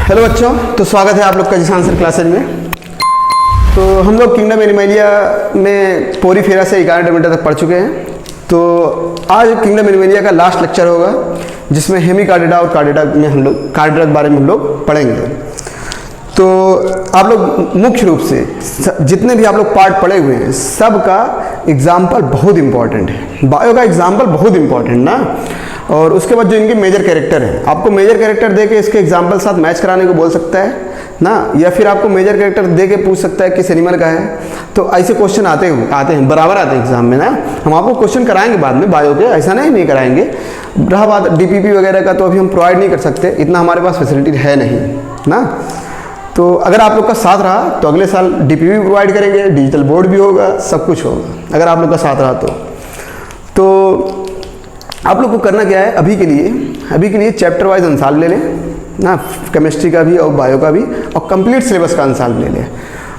Hello बच्चों, तो स्वागत है आप लोग का जिसान सर क्लासेज में। तो हम लोग किंगडम एनिमलिया में पोरीफेरा से 11 मीटर तक पढ़ चुके हैं। तो आज किंगडम एनिमलिया का लास्ट लेक्चर होगा जिसमें हेमिकार्डिडा और कार्डिडा में हम लोग कार्डिडा के बारे में हम लोग पढ़ेंगे। तो आप लोग मुख्य रूप से जितने भी आप लोग पार्ट पढ़े हुए हैं सब का एग्जाम्पल बहुत इंपॉर्टेंट है। बायो का एग्जाम्पल बहुत इंपॉर्टेंट ना, और उसके बाद जो इनके मेजर कैरेक्टर हैं, आपको मेजर कैरेक्टर दे के इसके एग्जाम्पल साथ मैच कराने को बोल सकता है ना, या फिर आपको मेजर कैरेक्टर दे के पूछ सकता है किस एनिमल का है। तो ऐसे क्वेश्चन आते हैं बराबर आते हैं एग्जाम में ना। हम आपको क्वेश्चन कराएंगे बाद में बायो के, ऐसा नहीं कराएंगे। रहा बात डीपीपी वगैरह का, तो अभी हम प्रोवाइड नहीं कर सकते, इतना हमारे पास फैसिलिटी है नहीं ना। तो अगर आप लोग का साथ रहा तो अगले साल डीपीपी प्रोवाइड करेंगे, डिजिटल बोर्ड भी होगा, सब कुछ होगा अगर आप लोग का साथ रहा तो आप लोग को करना क्या है अभी के लिए चैप्टर वाइज अंसाल ले लें ना, केमिस्ट्री का भी और बायो का भी, और कंप्लीट सिलेबस का अंसाल ले लें।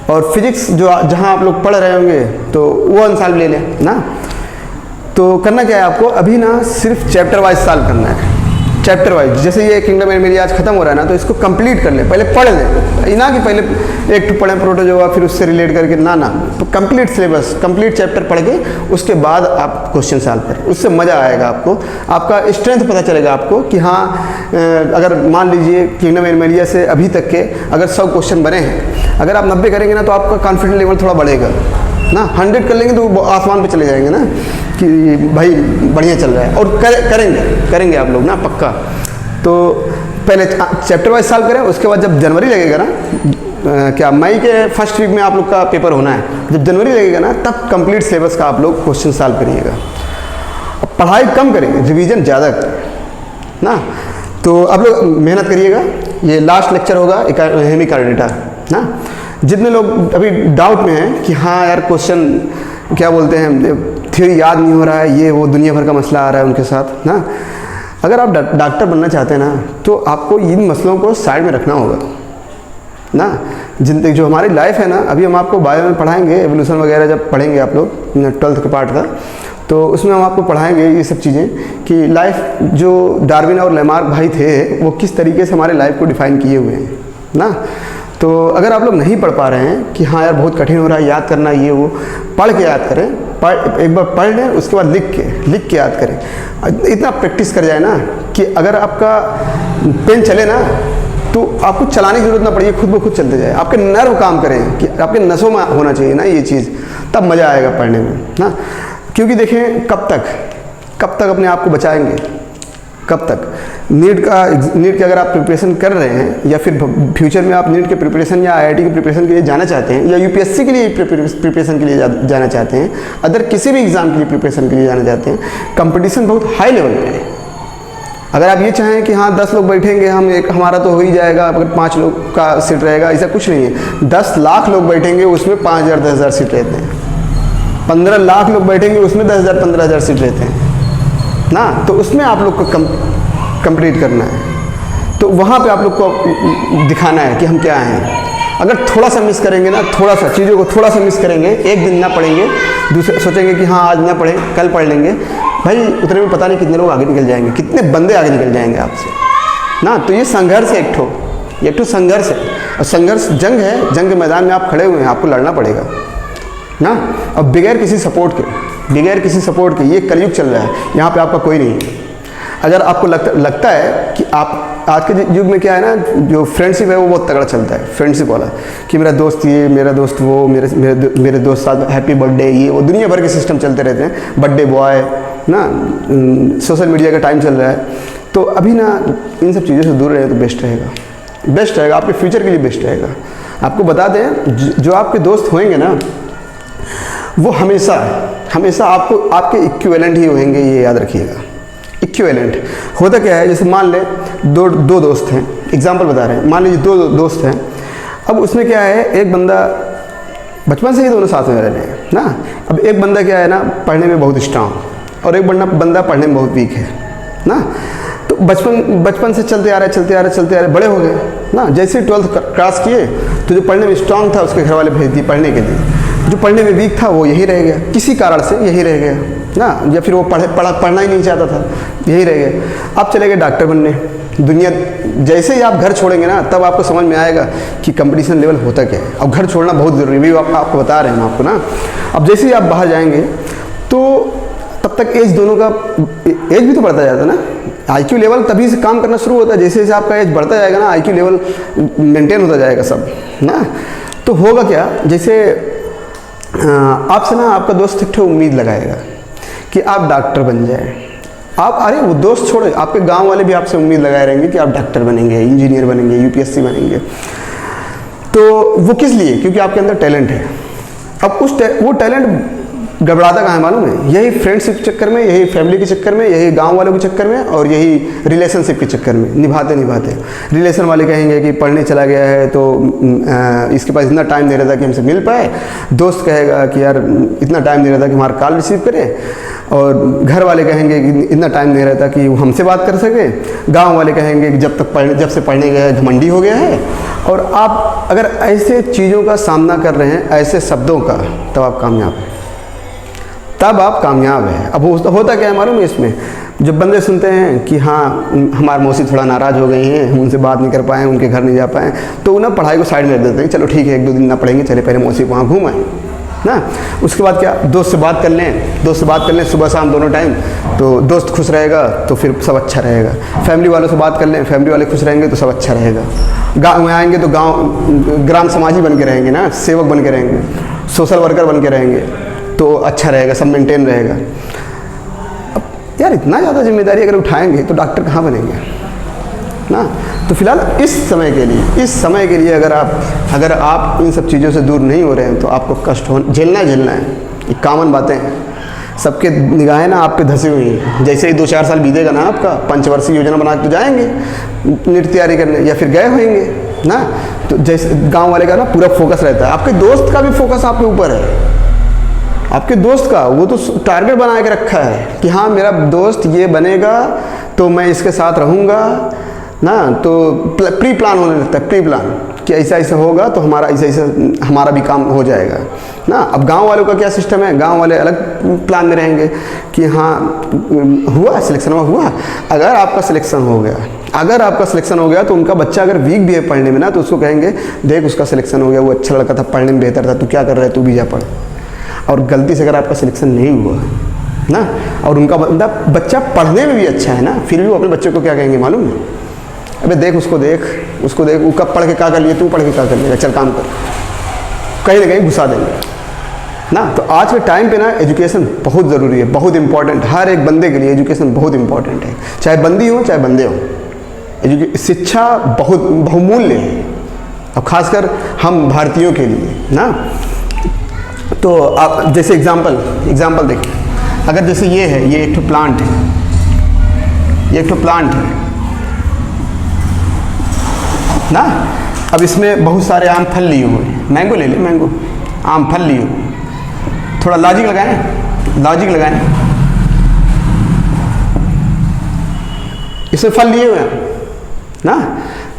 और फिजिक्स जो जहां आप लोग पढ़ रहे होंगे तो वो अंसाल ले लें ना। तो करना क्या है आपको अभी ना, सिर्फ चैप्टर वाइज साल करना है, चैप्टर वाइज। जैसे ये किंगडम एनिमलिया आज खत्म हो रहा है ना, तो इसको कंप्लीट कर लें, पहले पढ़ लें, ना कि पहले एक टू पढ़ें प्रोटोजोआ फिर उससे रिलेट करके ना। तो कंप्लीट सिलेबस, कंप्लीट चैप्टर पढ़ के उसके बाद आप क्वेश्चन सॉल्व करें, उससे मज़ा आएगा आपको, आपका स्ट्रेंथ पता चलेगा आपको कि हाँ, अगर मान लीजिए किंगडम एनिमलिया से अभी तक के अगर 100 क्वेश्चन बने हैं, अगर आप 90 करेंगे ना तो आपका कॉन्फिडेंस लेवल थोड़ा बढ़ेगा ना। 100 कर लेंगे तो आसमान पे चले जाएंगे ना कि भाई बढ़िया चल रहा है। और करेंगे आप लोग ना पक्का। तो पहले चैप्टर वाइज सॉल्व करें, उसके बाद जब जनवरी लगेगा ना, क्या मई के फर्स्ट वीक में आप लोग का पेपर होना है, जब जनवरी लगेगा ना तब कंप्लीट सिलेबस का आप लोग क्वेश्चन सॉल्व करिएगा। पढ़ाई कम करेंगे, रिवीजन ज़्यादा करें ना। तो आप लोग मेहनत करिएगा। ये लास्ट लेक्चर होगा हेमिकार्डिडा ना। जितने लोग अभी डाउट में हैं कि हाँ यार क्वेश्चन क्या बोलते हैं, थ्योरी याद नहीं हो रहा है, ये वो दुनिया भर का मसला आ रहा है उनके साथ ना, अगर आप डॉक्टर बनना चाहते हैं ना तो आपको इन मसलों को साइड में रखना होगा ना। जिंदगी जो हमारी लाइफ है ना, अभी हम आपको बायो में पढ़ाएंगे, एवोल्यूशन वगैरह जब पढ़ेंगे आप लोग 12th के पार्ट का, तो उसमें हम आपको पढ़ाएंगे ये सब चीज़ें कि लाइफ जो डार्विन और लेमार्क भाई थे वो किस तरीके से हमारे लाइफ को डिफाइन किए हुए हैं ना। तो अगर आप लोग नहीं पढ़ पा रहे हैं कि हाँ यार बहुत कठिन हो रहा है याद करना, ये वो, पढ़ के याद करें, एक बार पढ़ लें, उसके बाद लिख के याद करें। इतना प्रैक्टिस कर जाए ना कि अगर आपका पेन चले ना तो आपको चलाने की जरूरत ना पड़े, खुद ब खुद चलते जाए, आपके नर्व काम करें कि आपके नसों में होना चाहिए ना ये चीज़, तब मज़ा आएगा पढ़ने में ना। क्योंकि देखें कब तक अपने आप को बचाएंगे, कब तक नीट के अगर आप प्रिपरेशन कर रहे हैं, या फिर फ्यूचर में आप नीट के प्रिपरेशन या आईआईटी के प्रिपरेशन के लिए जाना चाहते हैं, या यूपीएससी के लिए प्रिपरेशन के लिए जाना चाहते हैं, अदर किसी भी एग्ज़ाम के लिए प्रिपरेशन के लिए जाना चाहते हैं, कंपटीशन बहुत हाई लेवल पे है। अगर आप ये चाहें कि हाँ 10 लोग बैठेंगे, हमारा तो हो ही जाएगा, अगर 5 लोग का सीट रहेगा, ऐसा कुछ नहीं है। 10 लाख लोग बैठेंगे उसमें 5,000 10,000 सीट रहते हैं। 15 लाख लोग बैठेंगे उसमें 10,000 15,000 सीट रहते हैं ना। तो उसमें आप लोग को कंप्लीट करना है, तो वहाँ पे आप लोग को दिखाना है कि हम क्या हैं। अगर थोड़ा सा मिस करेंगे ना, थोड़ा सा चीज़ों को थोड़ा सा मिस करेंगे, एक दिन ना पढ़ेंगे, दूसरे सोचेंगे कि हाँ आज ना पढ़ें कल पढ़ लेंगे, भाई उतने में पता नहीं कितने लोग आगे निकल जाएंगे, कितने बंदे आगे निकल जाएंगे आपसे ना। तो ये संघर्ष है, एक ठो संघर्ष है, और संघर्ष जंग है, जंग के मैदान में आप खड़े हुए हैं, आपको लड़ना पड़ेगा ना। और बगैर किसी सपोर्ट के ये कलयुग चल रहा है, यहाँ पे आपका कोई नहीं है। अगर आपको लगता है कि आप आज के युग में क्या है ना, जो फ्रेंडशिप है वो बहुत तगड़ा चलता है, फ्रेंडशिप वाला, कि मेरा दोस्त ये, मेरा दोस्त वो, मेरे दोस्त साथ हैप्पी बर्थडे, ये वो दुनिया भर के सिस्टम चलते रहते हैं, बर्थडे बॉय ना, सोशल मीडिया का टाइम चल रहा है। तो अभी ना इन सब चीज़ों से दूर रहे तो बेस्ट रहेगा, आपके फ्यूचर के लिए बेस्ट रहेगा। आपको बता दें जो आपके दोस्त होंगे ना वो हमेशा आपके इक्विवेलेंट ही होंगे, ये याद रखिएगा। इक्विवेलेंट होता क्या है, जैसे मान ले दो दोस्त हैं, एग्जांपल बता रहे हैं, मान लीजिए 2 दोस्त हैं। अब उसमें क्या है, एक बंदा बचपन से ही दोनों साथ में रह रहे हैं ना। अब एक बंदा क्या है ना, पढ़ने में बहुत स्ट्रांग, और एक बंदा पढ़ने में बहुत वीक है ना। तो बचपन से चलते आ रहे, बड़े हो गए ना। जैसे 12th क्रॉस किए तो जो पढ़ने में स्ट्रांग था उसके घर वाले भेज दिए पढ़ने के लिए, जो पढ़ने में वीक था वो यही रह गया, किसी कारण से यही रह गया ना, या फिर वो पढ़ना ही नहीं चाहता था, यही रह गया। आप चले गए डॉक्टर बनने। दुनिया जैसे ही आप घर छोड़ेंगे ना, तब आपको समझ में आएगा कि कंपटीशन लेवल होता क्या है। अब घर छोड़ना बहुत ज़रूरी है, आपको बता रहे हैं हम आपको ना। अब जैसे ही आप बाहर जाएंगे तो तब तक एज दोनों का एज भी तो बढ़ता जाता है ना। आईक्यू लेवल तभी से काम करना शुरू होता है, जैसे जैसे आपका एज बढ़ता जाएगा ना, आईक्यू लेवल मेंटेन होता जाएगा सब ना। तो होगा क्या, जैसे आपसे ना आपका दोस्त एक उम्मीद लगाएगा कि आप डॉक्टर बन जाए। आप, अरे वो दोस्त छोड़े, आपके गांव वाले भी आपसे उम्मीद लगाए रहेंगे कि आप डॉक्टर बनेंगे, इंजीनियर बनेंगे, यूपीएससी बनेंगे। तो वो किस लिए? क्योंकि आपके अंदर टैलेंट है। अब वो टैलेंट गड़बड़ाता कहाँ है मालूम है? यही फ्रेंड्स के चक्कर में, यही फैमिली के चक्कर में, यही गांव वालों के चक्कर में, और यही रिलेशनशिप के चक्कर में निभाते रिलेशन वाले कहेंगे कि पढ़ने चला गया है तो इसके पास इतना टाइम नहीं रहता कि हमसे मिल पाए। दोस्त कहेगा कि यार इतना टाइम नहीं रहता कि हमारा कॉल रिसीव करे। और घर वाले कहेंगे कि इतना टाइम नहीं रहता कि वो हमसे बात कर सके। गांव वाले कहेंगे कि जब से पढ़ने गया है घमंडी हो गया है। और आप अगर ऐसे चीज़ों का सामना कर रहे हैं, ऐसे शब्दों का, तब आप कामयाब हैं, तब आप कामयाब हैं। अब होता क्या है मालूम है इसमें? जब बंदे सुनते हैं कि हाँ हमारे मौसी थोड़ा नाराज़ हो गई हैं, हम उनसे बात नहीं कर पाए, उनके घर नहीं जा पाए, तो वो ना पढ़ाई को साइड में रख देते हैं। चलो ठीक है, 1-2 दिन ना पढ़ेंगे, चले पहले मौसी को वहाँ घूम आए ना। उसके बाद क्या, दोस्त से बात कर लें सुबह शाम दोनों टाइम, तो दोस्त खुश रहेगा तो फिर सब अच्छा रहेगा। फैमिली वालों से बात कर लें, फैमिली वाले खुश रहेंगे तो सब अच्छा रहेगा। गाँव में आएंगे तो ग्राम समाजी बन के रहेंगे ना, सेवक बन के रहेंगे, सोशल वर्कर बन के रहेंगे, तो अच्छा रहेगा, सब मेंटेन रहेगा। अब यार इतना ज़्यादा जिम्मेदारी अगर उठाएंगे तो डॉक्टर कहाँ बनेंगे ना। तो फिलहाल इस समय के लिए अगर आप इन सब चीज़ों से दूर नहीं हो रहे हैं तो आपको कष्ट झेलना है। ये कॉमन बातें हैं, सबके निगाहें ना आप पे धसी हुई हैं। जैसे ही 2-4 साल बीतेगा ना, आपका पंचवर्षीय योजना बना के तो जाएंगे नीट तैयारी करने, या फिर गए होंगे ना। तो जैसे गाँव वाले का ना पूरा फोकस रहता है, आपके दोस्त का भी फोकस आपके ऊपर है। आपके दोस्त का वो तो टारगेट बना के रखा है कि हाँ मेरा दोस्त ये बनेगा तो मैं इसके साथ रहूँगा ना। तो प्री प्लान होने लगता है, प्री प्लान कि ऐसा होगा तो ऐसा हमारा भी काम हो जाएगा ना। अब गांव वालों का क्या सिस्टम है? गांव वाले अलग प्लान में रहेंगे कि हाँ हुआ सिलेक्शन हुआ। अगर आपका सिलेक्शन हो गया तो उनका बच्चा अगर वीक भी है पढ़ने में ना, तो उसको कहेंगे देख उसका सिलेक्शन हो गया, वो अच्छा लड़का था, पढ़ने में बेहतर था, तू क्या कर रहा है, तू भी जा पढ़। और गलती से अगर आपका सिलेक्शन नहीं हुआ ना, और उनका बच्चा पढ़ने में भी अच्छा है ना, फिर भी वो अपने बच्चे को क्या कहेंगे मालूम है? अबे देख उसको देख, वो कब पढ़ के क्या कर लिए, तू पढ़ के क्या कर लेगा, चल काम कर, कहीं ना कहीं घुसा देंगे ना। तो आज के टाइम पे ना एजुकेशन बहुत ज़रूरी है, बहुत इंपॉर्टेंट। हर एक बंदे के लिए एजुकेशन बहुत इंपॉर्टेंट है, चाहे बंदी हो चाहे बंदे हो। शिक्षा बहुत बहुमूल्य है, और ख़ासकर हम भारतीयों के लिए ना। तो आप जैसे एग्जाम्पल देखिए, अगर जैसे ये एक ठो प्लांट है, ना। अब इसमें बहुत सारे आम फल लिए हुए हैं, मैंगो ले ले, मैंगो आम फल लिए हुए। थोड़ा लॉजिक लगाएं, इसमें फल लिए हुए हैं ना।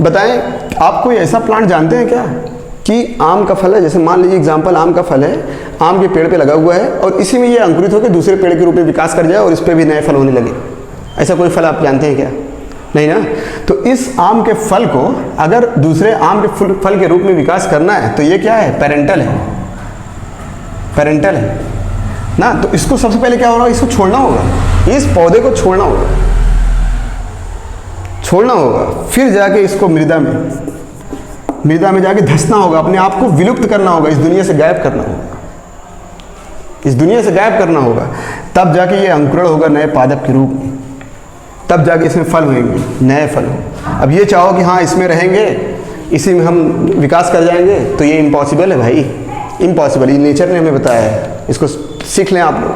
बताएं आप कोई ऐसा प्लांट जानते हैं क्या कि आम का फल है? जैसे मान लीजिए एग्जाम्पल, आम का फल है, आम के पेड़ पे लगा हुआ है, और इसी में ये अंकुरित होकर दूसरे पेड़ के रूप में विकास कर जाए और इस पे भी नए फल होने लगे। ऐसा कोई फल आप जानते हैं क्या? नहीं ना। तो इस आम के फल को अगर दूसरे आम के फल के रूप में विकास करना है तो ये क्या है? पेरेंटल है ना। तो इसको सबसे पहले क्या होगा? इसको छोड़ना होगा, इस पौधे को छोड़ना होगा, फिर जाके इसको मृदा में जाके धंसना होगा, अपने आप को विलुप्त करना होगा, इस दुनिया से गायब करना होगा। तब जाके ये अंकुरण होगा नए पादप के रूप में, तब जाके इसमें फल होंगे, नए फल हो। अब ये चाहो कि हाँ इसमें रहेंगे, इसी में हम विकास कर जाएंगे, तो ये इम्पॉसिबल है भाई, इम्पॉसिबल। ये नेचर ने हमें बताया है, इसको सीख लें आप लोग।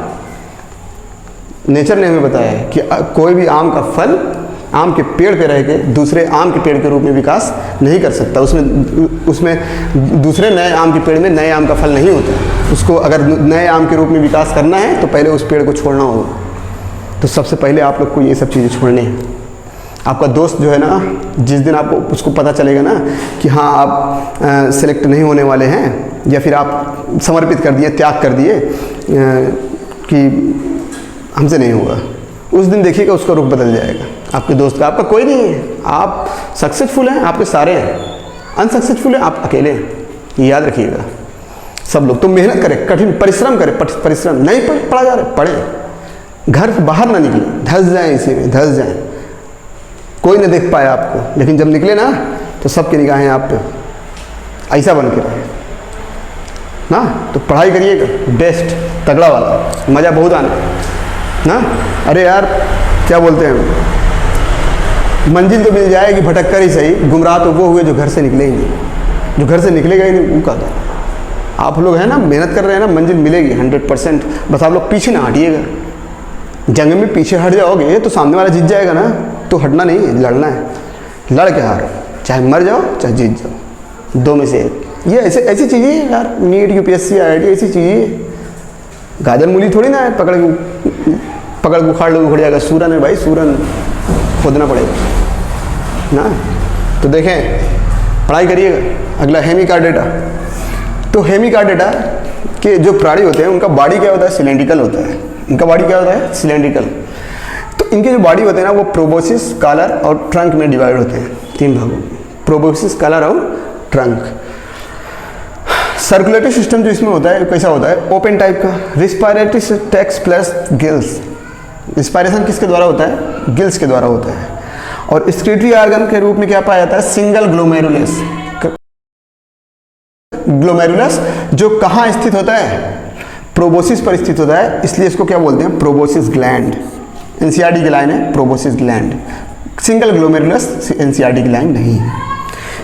नेचर ने हमें बताया है कि कोई भी आम का फल आम के पेड़ पे रह के दूसरे आम के पेड़ के रूप में विकास नहीं कर सकता। उसमें दूसरे नए आम के पेड़ में नए आम का फल नहीं होता। उसको अगर नए आम के रूप में विकास करना है तो पहले उस पेड़ को छोड़ना होगा। तो सबसे पहले आप लोग को ये सब चीज़ें छोड़नी है। आपका दोस्त जो है ना, जिस दिन आपको उसको पता चलेगा ना कि हाँ आप सेलेक्ट नहीं होने वाले हैं, या फिर आप समर्पित कर दिए, त्याग कर दिए कि हमसे नहीं होगा। उस दिन देखिएगा उसका रुख बदल जाएगा, आपके दोस्त का। आपका कोई नहीं है, आप सक्सेसफुल हैं, आपके सारे हैं। अनसक्सेसफुल हैं, आप अकेले हैं, ये याद रखिएगा। सब लोग तो मेहनत करें, कठिन परिश्रम करें, परिश्रम नहीं पढ़ा जा रहा पढ़े, घर से बाहर ना निकले, धंस जाएं इसी में, धंस जाएं। कोई ना देख पाए आपको, लेकिन जब निकले ना तो सबकी निगाहें आप पे, ऐसा बन के रहे ना। तो पढ़ाई करिएगा, बेस्ट तगड़ा वाला, मज़ा बहुत आना ना। अरे यार क्या बोलते हैं, मंजिल तो मिल जाएगी, भटक कर ही सही, गुमराह तो वो हुए जो घर से निकले ही नहीं। जो घर से निकलेगा ही नहीं वो कहता है। आप लोग हैं ना, मेहनत कर रहे हैं ना, मंजिल मिलेगी 100%। बस आप लोग पीछे ना हटिएगा। जंग में पीछे हट जाओगे तो सामने वाला जीत जाएगा ना। तो हटना नहीं है, लड़ना है, लड़ के हारो, चाहे मर जाओ चाहे जीत जाओ, दो में से एक। ये ऐसी चीज़ें हैं यार, नीट UPSC IIT ऐसी चीज़ें हैं। गाजर मूली थोड़ी ना है पकड़ के उखाड़ लो उखड़ जाएगा। सूरन है भाई, सूरन खोदना पड़ेगा ना। तो देखें, पढ़ाई करिएगा। अगला हेमिकार्डेटा। तो हेमिकार्डेटा के जो प्राणी होते हैं उनका बॉडी क्या होता है, सिलेंड्रिकल होता है। इनका बॉडी क्या होता है, सिलेंड्रिकल। तो इनके जो बॉडी होते हैं ना वो प्रोबोसिस, कॉलर और ट्रंक में डिवाइड होते हैं, 3 भागों में, प्रोबोसिस, कॉलर और ट्रंक। सर्कुलेटरी सिस्टम जो इसमें होता है कैसा होता है, ओपन टाइप का। Respiratory tracts plus gills. Respiration किसके द्वारा होता है, गिल्स के द्वारा होता है। और एक्सक्रीटरी ऑर्गन के रूप में क्या पाया जाता है, सिंगल ग्लोमेरुलस। ग्लोमेरुलस जो कहाँ स्थित होता है, प्रोबोसिस पर स्थित होता है, इसलिए इसको क्या बोलते हैं, प्रोबोसिस ग्लैंड। NCERT की लाइन है proboscis gland. Single glomerulus NCERT की लाइन नहीं है।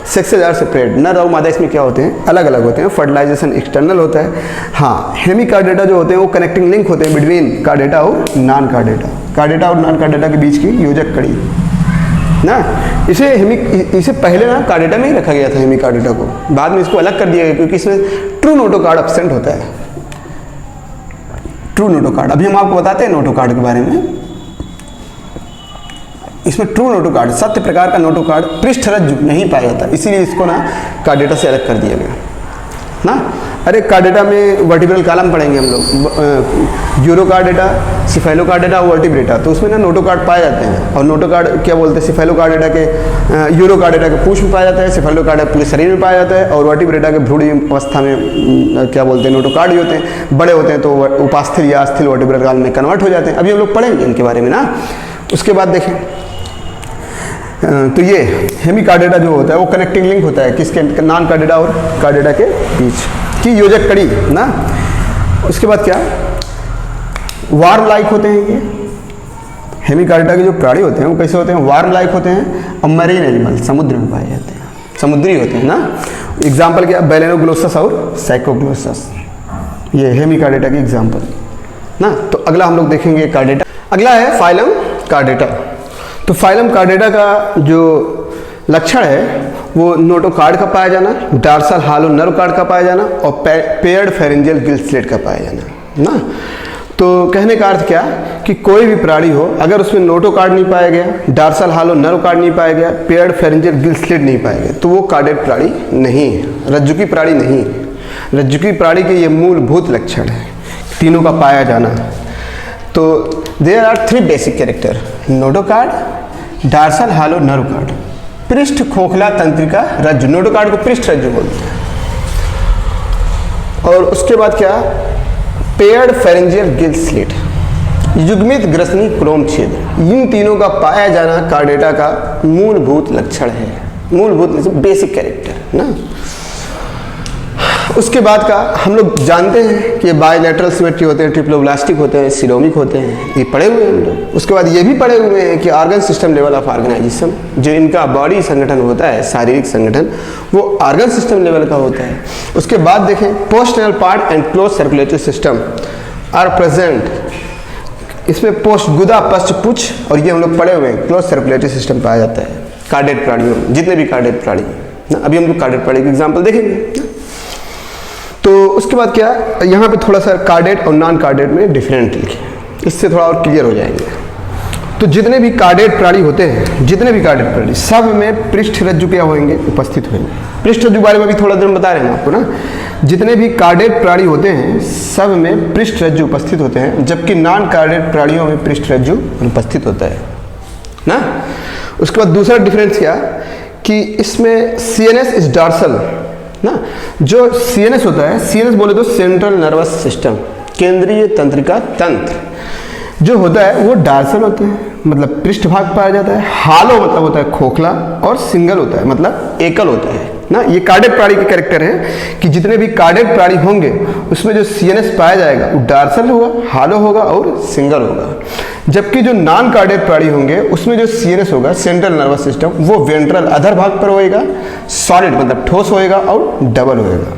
सेक्स से ज़्यादा सेपरेट, नर और मादा इसमें क्या होते हैं, अलग अलग होते हैं। फर्टिलाइजेशन एक्सटर्नल होता है। हाँ, हेमिकार्डेटा जो होते हैं वो कनेक्टिंग लिंक होते हैं बिटवीन कार्डेटा और नॉन कार्डेटा। कार्डेटा और नॉन कार्डेटा के बीच की योजक कड़ी ना। इसे पहले ना कार्डेटा में ही रखा गया था हेमिकार्डेटा को, बाद में इसको अलग कर दिया गया क्योंकि इसमें ट्रू नोटोकार्ड एब्सेंट होता है। ट्रू नोटोकार्ड अभी हम आपको बताते हैं नोटोकार्ड के बारे में। इसमें ट्रू नोटोकार्ड, सत्य प्रकार का नोटोकार्ड पृष्ठरज्जु नहीं पाया जाता, इसीलिए इसको ना कार्डेटा से अलग कर दिया गया ना। अरे कार्डेटा में वर्टिब्रल कॉलम पढ़ेंगे हम लोग, यूरोकार्डेटा, सिफेलोकार्डेटा और वर्टिब्रेटा। तो उसमें ना नोटोकार्ड पाए जाते हैं। और नोटोकार्ड क्या बोलते हैं, सिफेलोकार्डेटा के, यूरोकार्डेटा के पूंछ में पाया जाता है, सिफेलोकार्डेटा पूरे शरीर में पाया जाता है, और वर्टिब्रेटा के भ्रूण अवस्था में क्या बोलते हैं, नोटोकार्ड ही होते हैं। बड़े होते हैं तो उपास्थिर या अस्थिर वर्टिब्रल कॉलम में कन्वर्ट हो जाते हैं। अभी हम लोग पढ़ेंगे इनके बारे में ना। उसके बाद देखें तो ये हेमिकार्डेटा जो होता है वो कनेक्टिंग लिंक होता है किसके, नॉन कार्डेटा और कार्डेटा के बीच की योजक कड़ी ना। उसके बाद क्या, वार्म लाइक होते हैं ये हेमिकार्डेटा के जो प्राणी होते हैं वो कैसे होते हैं, वार्म लाइक होते हैं। और मरीन एनिमल, समुद्र में पाए जाते हैं, समुद्री होते हैं ना। एग्जाम्पल क्या, बेलेनोग्लोसस और साइकोग्लोसस, ये हेमिकार्डेटा की एग्जाम्पल ना। तो अगला हम लोग देखेंगे कार्डेटा। अगला है फाइलम कार्डेटा। तो फाइलम कार्डेटा का जो लक्षण है वो नोटोकार्ड का पाया जाना, डार्सल हालो नर्व कार्ड का पाया जाना और पेयर्ड फेरेंजियल गिल स्लेट का पाया जाना ना। तो कहने का अर्थ क्या कि कोई भी प्राणी हो अगर उसमें नोटोकार्ड नहीं पाया गया, डार्सल हालो नर्व कार्ड नहीं पाया गया, पेयर्ड फेरेंजियल गिल स्लेट नहीं पाया गया, तो वो कार्डेट प्राणी नहीं है, रज्जुकी प्राणी नहीं है। रज्जुकी प्राणी के ये मूलभूत लक्षण है, तीनों का पाया जाना। तो there are 3 basic character, notochord, dorsal hollow nerve cord, पृष्ठ खोखला तंत्रिका रज्जु। नोटोकार्ड को पृष्ठ रज्जु बोलते हैं। और उसके बाद क्या, पेयर्ड फेरेंजियल गिल स्लिट, युग्मित ग्रसनी क्रोम छेद। इन तीनों का पाया जाना कार्डेटा का मूलभूत लक्षण है, मूलभूत बेसिक कैरेक्टर ना। उसके बाद का हम लोग जानते हैं कि बायलैटरल सिमेट्री होते हैं, ट्रिप्लोब्लास्टिक होते हैं, सिरोमिक होते हैं, ये पढ़े हुए हैं हम लोग। उसके बाद ये भी पढ़े हुए हैं कि organ system level of organisation, जो इनका बॉडी संगठन होता है, शारीरिक संगठन, वो ऑर्गन सिस्टम लेवल का होता है। उसके बाद देखें, postanal part and close circulatory system are present. इसमें पोस्ट गुदा, पश्च पुच्छ, और ये हम लोग पढ़े हुए हैं, क्लोज सर्कुलेटरी सिस्टम पाया जाता है कार्डेट प्राणियों में, जितने भी कार्डेट प्राणी ना। अभी हम लोग कार्डेट प्राणी के एग्जाम्पल देखेंगे। तो उसके बाद क्या, यहाँ पे थोड़ा सा कार्डेट और नॉन कार्डेट में डिफरेंट लिखे, इससे थोड़ा और क्लियर हो जाएंगे। तो जितने भी कार्डेट प्राणी होते हैं, जितने भी कार्डेट प्राणी, सब में पृष्ठ रज्जु क्या होंगे, उपस्थित होंगे। पृष्ठ रज्जु बारे में भी थोड़ा देर बता रहे हैं आपको ना। जितने भी कार्डेट प्राणी होते हैं सब में पृष्ठ रज्जु उपस्थित होते हैं, जबकि नॉन कार्डेट प्राणियों में पृष्ठ रज्जु अनुपस्थित होता है ना। उसके बाद दूसरा डिफरेंस क्या कि इसमें CNS इज डॉर्सल ना। जो CNS होता है, CNS बोले तो सेंट्रल नर्वस सिस्टम, केंद्रीय तंत्रिका तंत्र जो होता है वो डार्सल होता है, मतलब पृष्ठभाग पाया जाता है। हालो मतलब होता है खोखला, और सिंगल होता है मतलब एकल होता है ना। ये कार्डेट प्राणी के कैरेक्टर है कि जितने भी कार्डेट प्राणी होंगे उसमें जो CNS पाया जाएगा वो डार्सल होगा, हालो होगा और सिंगल होगा। जबकि जो नॉन कार्डेट प्राणी होंगे उसमें जो CNS होगा, सेंट्रल नर्वस सिस्टम, वो वेंट्रल अधर भाग पर होएगा, सॉलिड मतलब ठोस होएगा और डबल होएगा,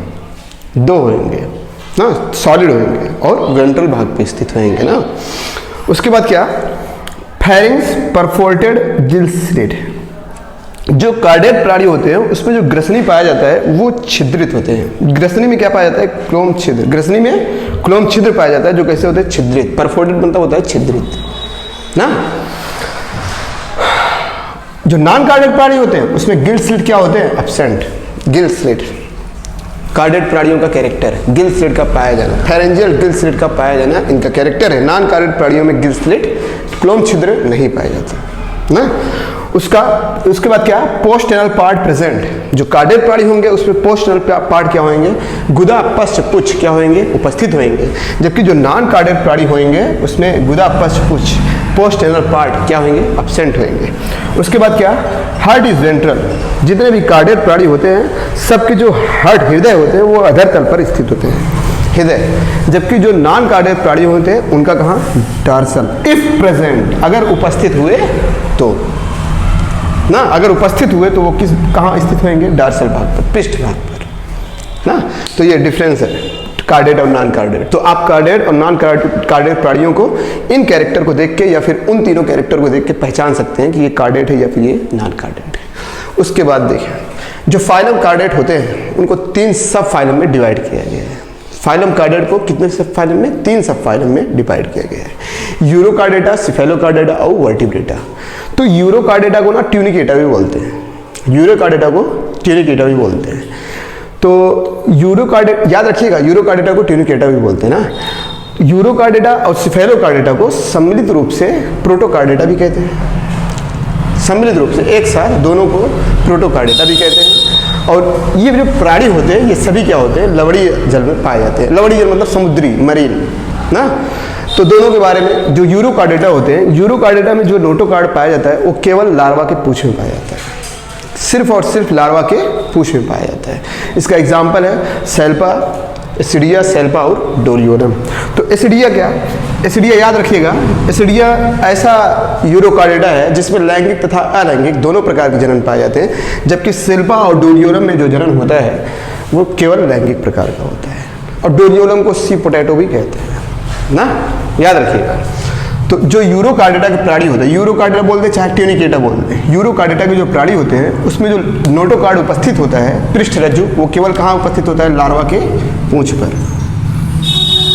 दो होंगे ना, सॉलिड होंगे और वेंट्रल भाग पे स्थित होंगे ना। उसके बाद क्या, फेरिंग्स परफोर्टेड गिल स्लिट। जो कार्डेट प्राणी होते हैं उसमें जो ग्रसनी पाया जाता है वो छिद्रित होते हैं। ग्रसनी में क्या पाया जाता है, क्लोम छिद्र। ग्रसनी में क्लोम छिद्र पाया जाता है जो कैसे होते हैं, छिद्रित। परफोर्टेड मतलब होता है छिद्रित ना। जो नॉन कार्डेट प्राणी होते हैं उसमें गिल स्लिट क्या होते हैं, एब्सेंट। गिल स्लिट कार्डेट प्राणियों का कैरेक्टर है, गिल स्लिट का पाया जाना, फेरेंजियल गिल स्लिट का पाया जाना इनका कैरेक्टर है। नॉन कार्डेट प्राणियों में गिल स्लिट, क्लोम छिद्र नहीं पाया जाता ना। उसके बाद क्या, पोस्ट एनल पार्ट प्रेजेंट। जो कार्डेट प्राणी होंगे उसमें पोस्ट एनल पार्ट क्या होंगे, गुदा पश्च पुच्छ क्या होंगे, उपस्थित होंगे। जबकि जो नॉन कार्डेट प्राणी होंगे उसमें गुदा पश्च पुच्छ, पोस्ट एनल पार्ट क्या होंगे, एब्सेंट होंगे। उसके बाद क्या, हार्ट इज वेंट्रल। जितने भी कार्डेट प्राणी होते हैं सबके जो हार्ट, हृदय होते हैं वो अधर तल पर स्थित होते हैं, हृदय। जबकि जो नॉन कार्डेट प्राणी होते हैं उनका कहाँ, डार्सल। इफ प्रेजेंट, अगर उपस्थित हुए तो ना, अगर उपस्थित हुए तो वो कहाँ स्थित होंगे, डार्सल भाग पर, पृष्ठ भाग पर ना। तो ये डिफरेंस है कार्डेट और नॉन कार्डेट। तो आप कार्डेट और नॉन कार्डेट प्राणियों को इन कैरेक्टर को देख के या फिर उन तीनों कैरेक्टर को देख के पहचान सकते हैं कि ये कार्डेट है या फिर ये नॉन कार्डेट है। उसके बाद देखिए, जो फाइलम कार्डेट होते हैं उनको 3 सब फाइलम में डिवाइड किया गया है। फाइलम कार्डेट को कितने सब फाइलम में, 3 सब फाइलम में डिवाइड किया गया है। यूरोकार्डेटा, सिफेलोकार्डेटा और वर्टिब्रेटा। तो यूरोकार्डेटा को ना ट्यूनिकेटा भी बोलते हैं, यूरोकार्डेटा को ट्यूनिकेटा भी बोलते हैं। तो यूरोकार्डेट याद रखिएगा, यूरोकार्डेटा को ट्यूनिकेटा भी बोलते हैं ना। यूरोकार्डेटा और सिफेलोकार्डेटा को सम्मिलित रूप से प्रोटोकार्डेटा भी कहते हैं। सम्मिलित रूप से एक साथ दोनों को प्रोटोकार्डेटा भी कहते हैं। और ये जो प्राणी होते हैं ये सभी क्या होते हैं, लवणीय जल में पाए जाते हैं। लवणीय जल मतलब समुद्री, मरीन ना। तो दोनों के बारे में, जो यूरोकार्डेटा होते हैं, यूरोकार्डेटा में जो नोटोकार्ड पाया जाता है वो केवल लार्वा के पूंछ में पाया जाता है, सिर्फ और सिर्फ लार्वा के पूंछ में पाया जाता है। इसका एग्जाम्पल है सेल्पा, एसिडिया, सेल्पा और डोरियोरम। तो एसिडिया क्या, एसिडिया याद रखिएगा, एसिडिया ऐसा यूरोकार्डेटा है जिसमें लैंगिक तथा अलैंगिक दोनों प्रकार के जनन पाए जाते हैं। जबकि सेल्पा और डोरियोरम में जो जनन होता है वो केवल लैंगिक प्रकार का होता है। और डोरियोरम को सी पोटैटो भी कहते हैं ना, याद रखिएगा। तो जो यूरोकार्डेटा के प्राणी होते हैं, यूरोकार्डेटा बोलते हैं चाहे ट्यूनिकेटा बोलते हैं, यूरोकार्डेटा के जो प्राणी होते हैं उसमें जो नोटोकार्ड उपस्थित होता है, पृष्ठ रज्जु, वो केवल कहाँ उपस्थित होता है, लार्वा के पूंछ पर।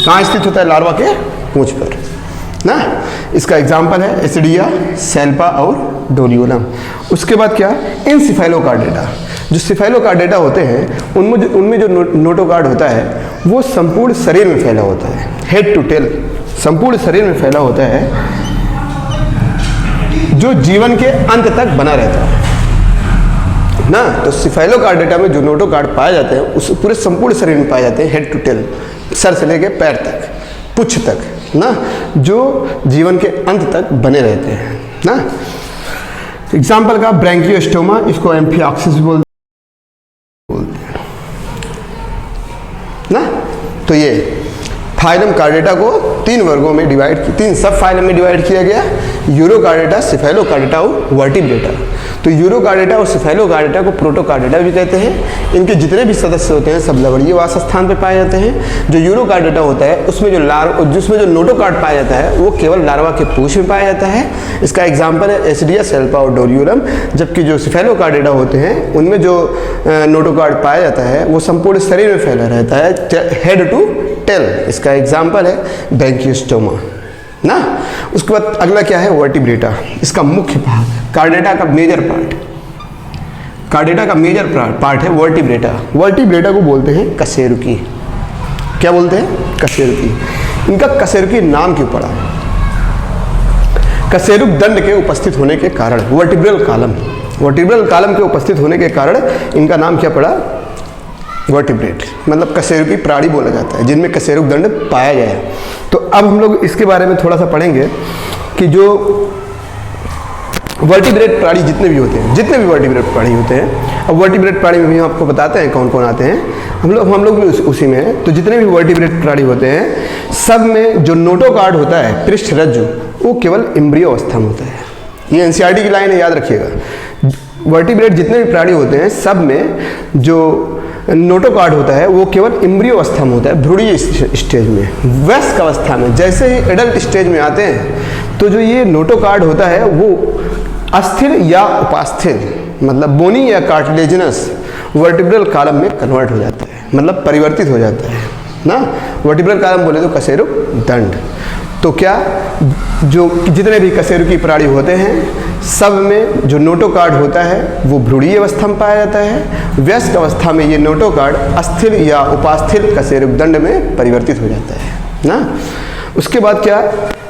कहाँ स्थित होता है, लार्वा के पूंछ पर ना। इसका एग्जाम्पल है एसिडिया, सेल्पा और डोरियोरम। उसके बाद क्या, इन सिफेलोकार्डेटा। जो सिफेलोकार्डेटा होते हैं उनमें जो नोटोकार्ड होता है वो संपूर्ण शरीर में फैला होता है, हेड टू टेल, संपूर्ण शरीर में फैला होता है, जो जीवन के अंत तक बना रहता है ना। तो सिफेलोकार्डेटा में जो नोटोकार्ड पाए जाते हैं उस पूरे संपूर्ण शरीर में पाए जाते हैं, हेड टू टेल, सर से लेके पैर तक, पुच्छ तक ना, जो जीवन के अंत तक बने रहते हैं ना। एग्जाम्पल का ब्रैंकियोस्टोमा, इसको एम्फिऑक्सिस भी बोलते हैं ना। तो ये फाइलम कार्डेटा को 3 वर्गों में डिवाइड, 3 सब फाइलम में डिवाइड किया गया, यूरोकार्डेटा, सिफेलोकार्डेटा और वर्टिब्रेटा। तो यूरोकार्डेटा और सिफेलोकार्डेटा को प्रोटोकार्डेटा भी कहते हैं। इनके जितने भी सदस्य होते हैं सब लवणीय वासस्थान पे पाए जाते हैं। जो यूरोकार्डेटा होता है उसमें जिसमें जो नोटोकार्ड पाया जाता है वो केवल लार्वा के पूंछ में पाया जाता है। इसका एग्जाम्पल है एसिडिया, सेल्पा और डोरियोरम। जबकि जो सिफेलोकार्डेटा होते हैं उनमें जो नोटोकार्ड पाया जाता है वो संपूर्ण शरीर में फैला रहता है, हेड टू टेल। इसका एग्जाम्पल है ब्रैंकियोस्टोमा ना। उसके बाद अगला क्या है, वर्टिब्रेटा, इसका मुख्य भाग, कार्डेटा का मेजर पार्ट, कार्डेटा का मेजर पार्ट है वर्टिब्रेटा। वर्टिब्रेटा को बोलते हैं कशेरुकी। क्या बोलते हैं, कशेरुकी। इनका कशेरुकी नाम क्यों पड़ा, कशेरुक दंड के उपस्थित होने के कारण, वर्टिब्रल कॉलम, वर्टिब्रल कॉलम के उपस्थित होने के कारण इनका नाम क्या पड़ा, वर्टिब्रेट, मतलब कशेरुकी प्राणी बोला जाता है, जिनमें कशेरुक दंड पाया गया है। तो अब हम लोग इसके बारे में थोड़ा सा पढ़ेंगे कि जो वर्टिब्रेट प्राणी जितने भी होते हैं, जितने भी वर्टिब्रेट प्राणी होते हैं, अब वर्टिब्रेट प्राणी में भी हम आपको बताते हैं कौन कौन आते हैं, हम लोग भी उसी में हैं। तो जितने भी वर्टिब्रेट प्राणी होते हैं, सब में जो नोटोकार्ड होता है, पृष्ठ रज्जु, वो केवल एम्ब्रियो अवस्था में होता है। ये एनसीईआरटी की लाइन है, याद रखिएगा। वर्टिब्रेट जितने भी प्राणी होते हैं, सब में जो नोटोकार्ड होता है वो केवल एम्ब्रियो अवस्था में होता है, भ्रूणीय स्टेज में। वयस्क अवस्था में जैसे ही एडल्ट स्टेज में आते हैं, तो जो ये नोटोकार्ड होता है वो अस्थिर या उपास्थिर, मतलब बोनी या कार्टिलेजिनस वर्टिब्रल कॉलम में कन्वर्ट हो जाता है, मतलब परिवर्तित हो जाता है ना। वर्टिब्रल कॉलम बोले तो कशेरुक दंड। तो क्या, जो जितने भी कशेरुकी प्राणी होते हैं, सब में जो नोटोकार्ड होता है वो भ्रूणीय अवस्था में पाया जाता है। वयस्क अवस्था में ये नोटोकार्ड अस्थिर या उपास्थिर कशेरुक दंड में परिवर्तित हो जाता है ना। उसके बाद क्या,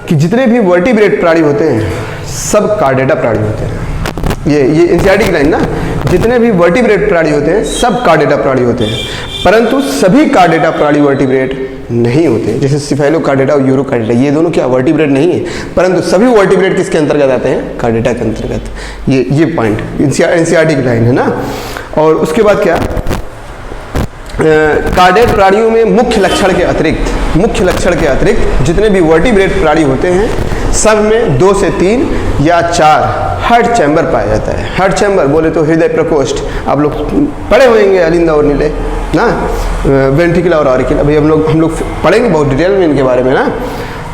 कि जितने भी वर्टिब्रेट प्राणी होते हैं, सब कार्डेटा प्राणी होते हैं। ये एनसीईआरटी की लाइन ना, जितने भी वर्टिब्रेट प्राणी होते हैं, सब कार्डेटा प्राणी होते हैं, परंतु सभी कार्डेटा प्राणी वर्टिब्रेट नहीं होते। जैसे सिफेलोकार्डेटा और यूरोकार्डेटा, ये दोनों क्या वर्टिब्रेट नहीं है, परंतु सभी वर्टिब्रेट किसके अंतर्गत आते हैं, कार्डेटा के अंतर्गत। ये पॉइंट एनसीईआरटी की लाइन है ना। और उसके बाद क्या, कार्डेट प्राणियों में मुख्य लक्षण के अतिरिक्त जितने भी वर्टिब्रेट प्राणी होते हैं, सब में 2 से 3 या 4 हार्ट चैम्बर पाया जाता है। हार्ट चैम्बर बोले तो हृदय प्रकोष्ठ, आप लोग पढ़े होंगे अलिंदा और नीले ना, वेंट्रिकुलर और ऑरिकुलर, अभी हम लोग पढ़ेंगे बहुत डिटेल में इनके बारे में ना।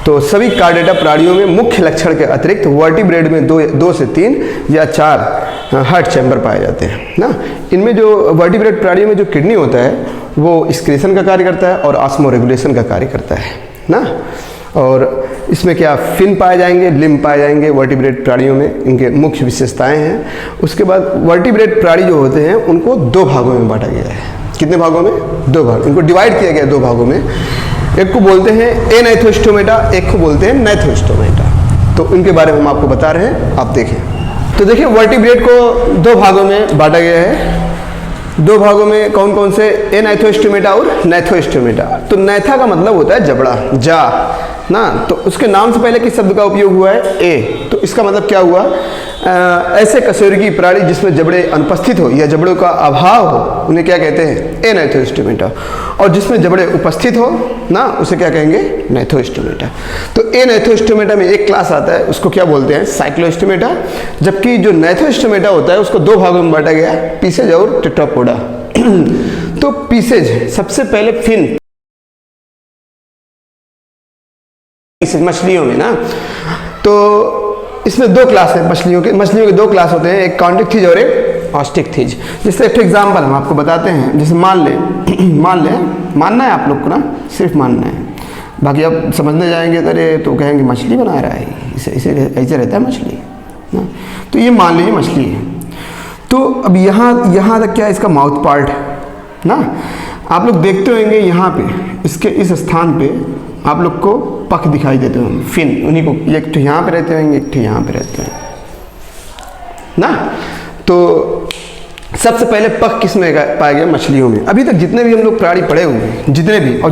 तो सभी कार्डेटा प्राणियों में मुख्य लक्षण के अतिरिक्त वर्टिब्रेट में 2 से 3 या 4 हार्ट चैम्बर पाए जाते हैं ना। इनमें जो वर्टिब्रेट प्राणियों में जो किडनी होता है वो एक्सक्रीशन का कार्य करता है और ऑस्मो रेगुलेशन का कार्य करता है ना। और इसमें क्या, फिन पाए जाएंगे, लिम्ब पाए जाएंगे वर्टिब्रेट प्राणियों में, इनके मुख्य विशेषताएं हैं। उसके बाद वर्टिब्रेट प्राणी जो होते हैं उनको 2 भागों में बांटा गया है। कितने भागों में, 2 भाग, इनको डिवाइड किया गया 2 भागों में। एक को बोलते हैं एनाइथोस्टोमेटा, एक को बोलते हैं नाइथोस्टोमेटा। तो इनके बारे में हम आपको बता रहे हैं, आप देखें। तो देखिए वर्टिब्रेट को 2 भागों में बांटा गया है। 2 भागों में कौन कौन से, एनाइथोस्टोमेटा और नाइथोस्टोमेटा। तो नाइथा का मतलब होता है जबड़ा, जा ना। तो उसके नाम से पहले किस शब्द का उपयोग हुआ है, ए। तो इसका मतलब क्या हुआ, ऐसे कशेरुकी प्राणी जिसमें जबड़े अनुपस्थित हो या जबड़ों का अभाव हो, उन्हें क्या कहते हैं, एनाइथोस्टोमेटा। और जिसमें जबड़े उपस्थित हो ना, उसे क्या कहेंगे, नाइथोस्टोमेटा। तो एनाइथोस्टोमेटा में एक क्लास आता है, उसको क्या बोलते हैं, साइक्लोस्टोमेटा। जबकि जो नाइथोस्टोमेटा होता है उसको 2 भागों में बांटा गया, पीसेज और टेट्रापोडा। तो पीसेज, सबसे पहले फिन, मछलियों में ना। तो इसमें 2 क्लास है मछलियों के 2 क्लास होते हैं, एक कॉन्टिक थीज और एक ऑस्टिक थीज। जैसे एक एग्जाम्पल हम आपको बताते हैं, जैसे मान ले मानना है आप लोग को ना, सिर्फ मानना है, बाकी आप समझने जाएंगे तो कहेंगे मछली बना रहा है, ऐसे रहता है मछली ना। तो ये मान लीजिए मछली है। तो अब यहाँ तक क्या, इसका माउथ पार्ट ना, आप लोग देखते होंगे यहाँ पे, इसके इस स्थान पे आप लोग को पख दिखाई देते होंगे, फिन, उन्हीं को, एक तो यहाँ पे रहते होंगे, एक तो यहाँ पे रहते हैं ना। तो सबसे पहले पख किस में पाया गया, मछलियों में। अभी तक जितने भी हम लोग प्राणी पढ़े हुए हैं,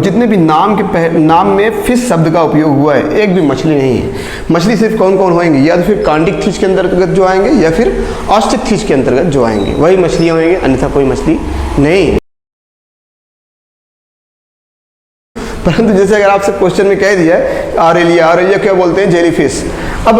जितने भी नाम में फिश शब्द का उपयोग हुआ है, एक भी मछली नहीं है। मछली सिर्फ कौन कौन होंगे, या तो फिर कॉन्टिक थीज के अंतर्गत जो आएंगे, या फिर ऑस्टिक थीज के अंतर्गत जो आएंगे, वही मछलियाँ होंगे, अन्यथा कोई मछली नहीं है। परंतु जैसे अगर आपसे क्वेश्चन में कह दिया ऑरेलिया क्या बोलते हैं, जेलीफिश। अब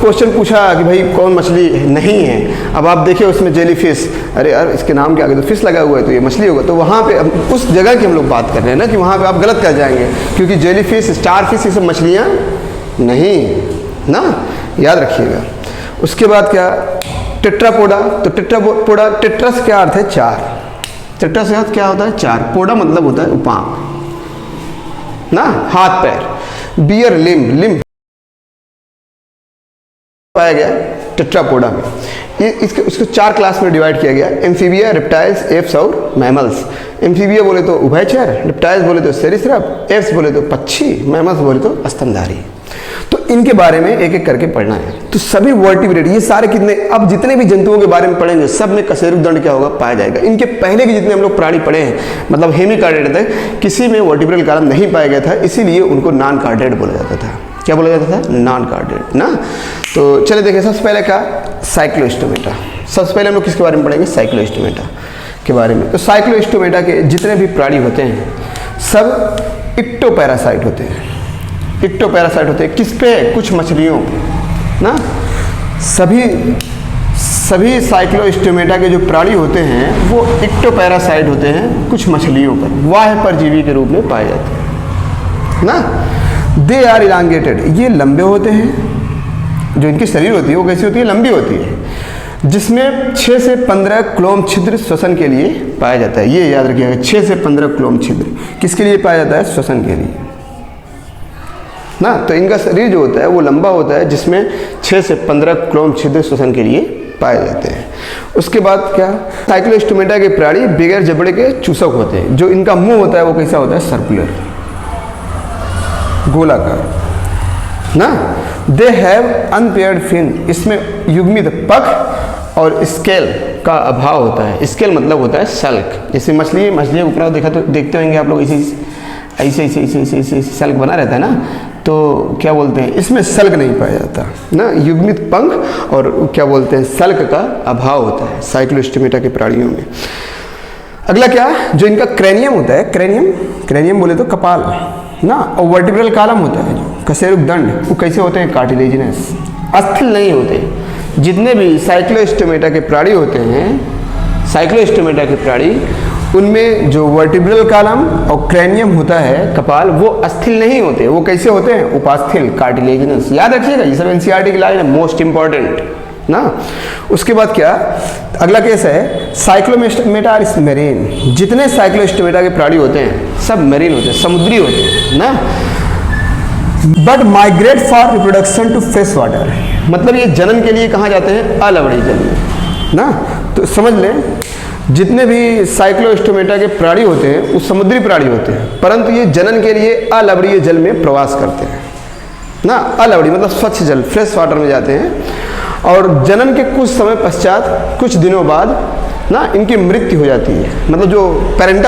क्वेश्चन पूछा कि भाई कौन मछली नहीं है, अब आप देखिए उसमें जेलीफिश, अरे यार इसके नाम के आगे तो फिश लगा हुआ है, तो ये मछली होगा। तो वहाँ पे उस जगह की हम लोग बात कर रहे हैं ना, कि वहाँ पे आप गलत कर जाएंगे, क्योंकि जेलीफिश, स्टारफिश, ये सब मछलियाँ नहीं ना, याद रखिएगा। उसके बाद क्या, टेट्रापोडा। तो टेट्रापोडा, टेट्रस क्या अर्थ है, 4। टेट्रस का अर्थ क्या होता है, 4। पोडा मतलब होता है उपांग ना, हाथ पैर। बियर लिम्ब पाया गया टेट्रापोडा में। इसको 4 क्लास में डिवाइड किया गया, एम्फीबिया, रेप्टाइल्स, एप्स और मैमल्स। एम्फीबिया बोले तो उभयचर, रेप्टाइल्स बोले तो सरीसृप, एप्स बोले तो पक्षी, मैमल्स बोले तो स्तनधारी। तो इनके बारे में एक एक करके पढ़ना है। तो सभी वर्टिब्रेट, ये सारे कितने, अब जितने भी जंतुओं के बारे में पढ़ेंगे सब में कशेरुकदंड क्या होगा, पाया जाएगा। इनके पहले के जितने हम लोग प्राणी पढ़े हैं, मतलब हेमिकार्डेट थे, किसी में वर्टिब्रल कॉलम नहीं पाया गया था, इसीलिए उनको नॉन कार्डेट बोला जाता था। क्या बोला जाता था? नॉन कार्डेट ना। तो चलिए देखिए, सबसे पहले का साइक्लोस्टोमेटा। सबसे पहले हम लोग किसके बारे में पढ़ेंगे? साइक्लोस्टोमेटा के बारे में। तो साइक्लोस्टोमेटा के जितने भी प्राणी होते हैं सब इक्टोपैरासाइट होते हैं। इक्टोपैरासाइट होते हैं किस पे? कुछ मछलियों ना। सभी साइक्लोस्टोमेटा के जो प्राणी होते हैं वो इक्टोपैरासाइट होते हैं, कुछ मछलियों पर बाह्य परजीवी के रूप में पाए जाते हैं ना। दे आर इलांगेटेड, ये लंबे होते हैं। जो इनकी शरीर होती है वो कैसी होती है? लंबी होती है, जिसमें 6 से 15 क्लोम छिद्र श्वसन के लिए पाया जाता है। ये याद रखिएगा, 6 से 15 क्लोम छिद्र किसके लिए पाया जाता है? श्वसन के लिए ना। तो इनका शरीर जो होता है वो लंबा होता है, जिसमें 6 से 15 क्लोम छिद्र श्वसन के लिए पाए जाते हैं। उसके बाद क्या? साइक्लोस्टोमेटा के प्राणी बगैर जबड़े के चूसक होते हैं। जो इनका मुंह होता है वो कैसा होता है? सर्कुलर, गोलाकार ना। दे हैव अनपेयर्ड फिन, इसमें युग्मित पख और स्केल का अभाव होता है। स्केल मतलब होता है सल्क। जैसे मछलियाँ ऊपर देखते होंगे आप लोग, ऐसे सल्क बना रहता है ना, तो क्या बोलते हैं, इसमें सल्क नहीं पाया जाता ना। युग्मित पंख और क्या बोलते हैं, सल्क का अभाव होता है साइक्लोस्टोमेटा के प्राणियों में। अगला क्या? जो इनका क्रेनियम होता है, क्रेनियम बोले तो कपाल ना, और वर्टिब्रल कॉलम होता है जो कशेरुकदंड, वो कैसे होते हैं? कार्टिलेजिनस, अस्थिल नहीं होते। जितने भी साइक्लोस्टोमेटा के प्राणी होते हैं, साइक्लोस्टोमेटा के प्राणी, उनमें जो वर्टिब्रल कॉलम और क्रेनियम होता है, कपाल, वो अस्थिल नहीं होते। वो कैसे होते हैं? उपास्थिल, कार्टिलेजिनस। याद रखिएगा, ये सब एनसीईआरटी की लाइन है, मोस्ट इंपॉर्टेंट ना। उसके बाद क्या? अगला केस है साइक्लोस्टोमेटा इज मेरीन। जितने साइक्लोस्टोमेटा के प्राणी होते हैं सब मेरीन होते हैं, समुद्री होते हैं ना। But migrate for reproduction to fresh water, मतलब ये जनन के लिए कहाँ जाते हैं? अलवड़ी जल में ना। तो समझ लें, जितने भी साइक्लोस्टोमेटा के प्राणी होते हैं वो समुद्री प्राणी होते हैं, परंतु ये जनन के लिए अलवड़ीय जल में प्रवास करते हैं ना। अलवड़ी मतलब स्वच्छ जल, फ्रेश वाटर में जाते हैं। और जनन के कुछ समय पश्चात, कुछ दिनों बाद ना, इनकी मृत्यु हो जाती है। मतलब जो पेरेंट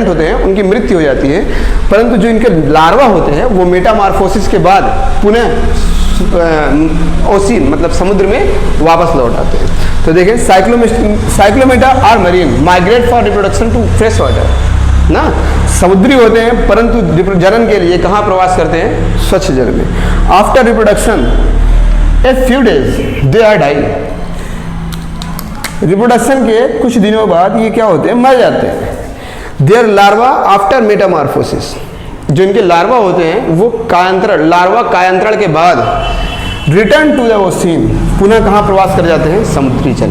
होते हैं उनकी मृत्यु हो जाती है, परंतु जो इनके लार्वा होते हैं वो मेटामार्फोसिस के बाद पुनः ओशियन मतलब समुद्र में वापस लौट आते हैं। तो देखें, cyclostomata are marine, migrate for reproduction to fresh water ना। समुद्री होते हैं, परंतु जनन के लिए कहाँ प्रवास करते हैं? स्वच्छ जल में। After reproduction a few days they are die, reproduction के कुछ दिनों बाद ये क्या होते हैं? मर जाते हैं। देयर लार्वा आफ्टर मेटामार्फोसिस, जो इनके लार्वा होते हैं वो लार्वा कायांतरण के बाद रिटर्न टू द ओशियन, पुनः कहाँ प्रवास कर जाते हैं? समुद्री जल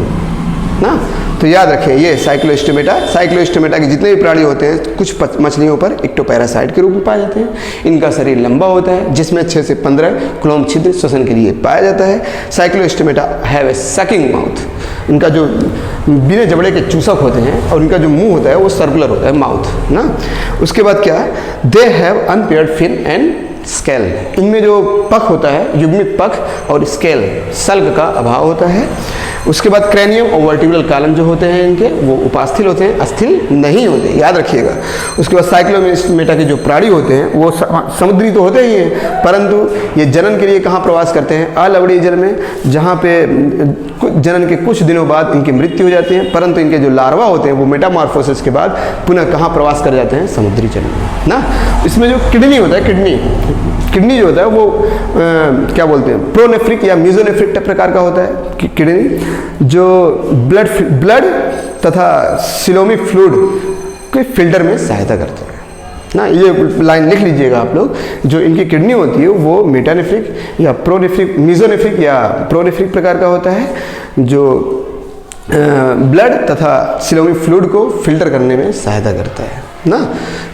ना। तो याद रखें, ये साइक्लोस्टोमेटा के जितने भी प्राणी होते हैं कुछ मछलियों पर इक्टोपैरासाइट के रूप में पाए जाते हैं। इनका शरीर लंबा होता है, जिसमें 6 से 15 क्लोम छिद्र श्वसन के लिए पाया जाता है। Cyclostomata have a sucking mouth, इनका जो बिना जबड़े के चूसक होते हैं और इनका जो मुंह होता है वो सर्कुलर होता है, माउथ ना। उसके बाद क्या? They have unpaired fin and scale, इनमें जो पख होता है, युग्मित पख और स्केल, सल्क का अभाव होता है। उसके बाद क्रेनियम और वर्टिब्रल कॉलम जो होते हैं इनके, वो उपास्थिल होते हैं, अस्थिल नहीं होते, याद रखिएगा। उसके बाद साइक्लोस्टोमेटा के जो प्राणी होते हैं वो समुद्री तो होते ही हैं, परंतु ये जनन के लिए कहाँ प्रवास करते हैं? अलवड़ीय जल में, जहाँ पे जनन के कुछ दिनों बाद इनकी मृत्यु हो जाती है, परंतु इनके जो लार्वा होते हैं वो मेटामॉर्फोसिस के बाद पुनः कहाँ प्रवास कर जाते हैं? समुद्री जल में ना। इसमें जो किडनी होता है, किडनी जो होता है वो क्या बोलते हैं? प्रोनेफ्रिक या मीजोनेफ्रिक प्रकार का होता है किडनी, जो ब्लड तथा सिलोमी फ्लूइड के फिल्टर में सहायता करते हैं ना। ये लाइन लिख लीजिएगा आप लोग। जो इनकी किडनी होती है वो मेटानेफ्रिक या प्रोनेफ्रिक, मीजोनेफ्रिक या प्रोनेफ्रिक प्रकार का होता है, जो ब्लड तथा सिलोमी फ्लूइड को फिल्टर करने में सहायता करता है ना।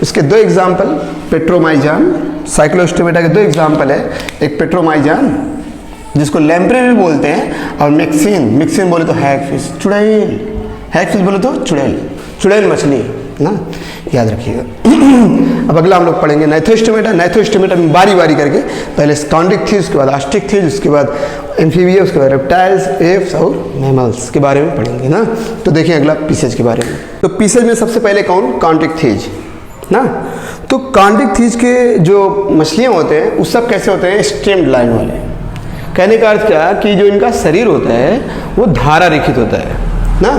इसके 2 एग्जाम्पल, पेट्रोमाइजान, साइक्लोस्टोमेटा के 2 एग्जाम्पल है। एक पेट्रोमाइजान जिसको लैम्प्रे भी बोलते हैं, और मिक्सिन बोले तो हैगफिश, चुड़ैल, हैगफिश बोले तो चुड़ैल मछली ना, याद रखिएगा। अब अगला हम लोग पढ़ेंगे नाइथोस्टोमेटा में बारी बारी करके, पहले स्कॉन्डिक थी, उसके बाद आस्टिक थी, उसके बाद एम्फीबिया, उसके बाद रेप्टाइल्स, एप्स और मैमल्स के बारे में पढ़ेंगे ना। तो देखिए अगला पीसेज के बारे में। तो पीसेज में सबसे पहले कौन, कॉन्टिक थीज ना। तो कॉन्टिक थीज के जो मछलियाँ होते हैं वो सब कैसे होते हैं, स्ट्रीम्ड लाइन वाले। कहने का अर्थ क्या कि जो इनका शरीर होता है वो धारा रेखित होता है ना,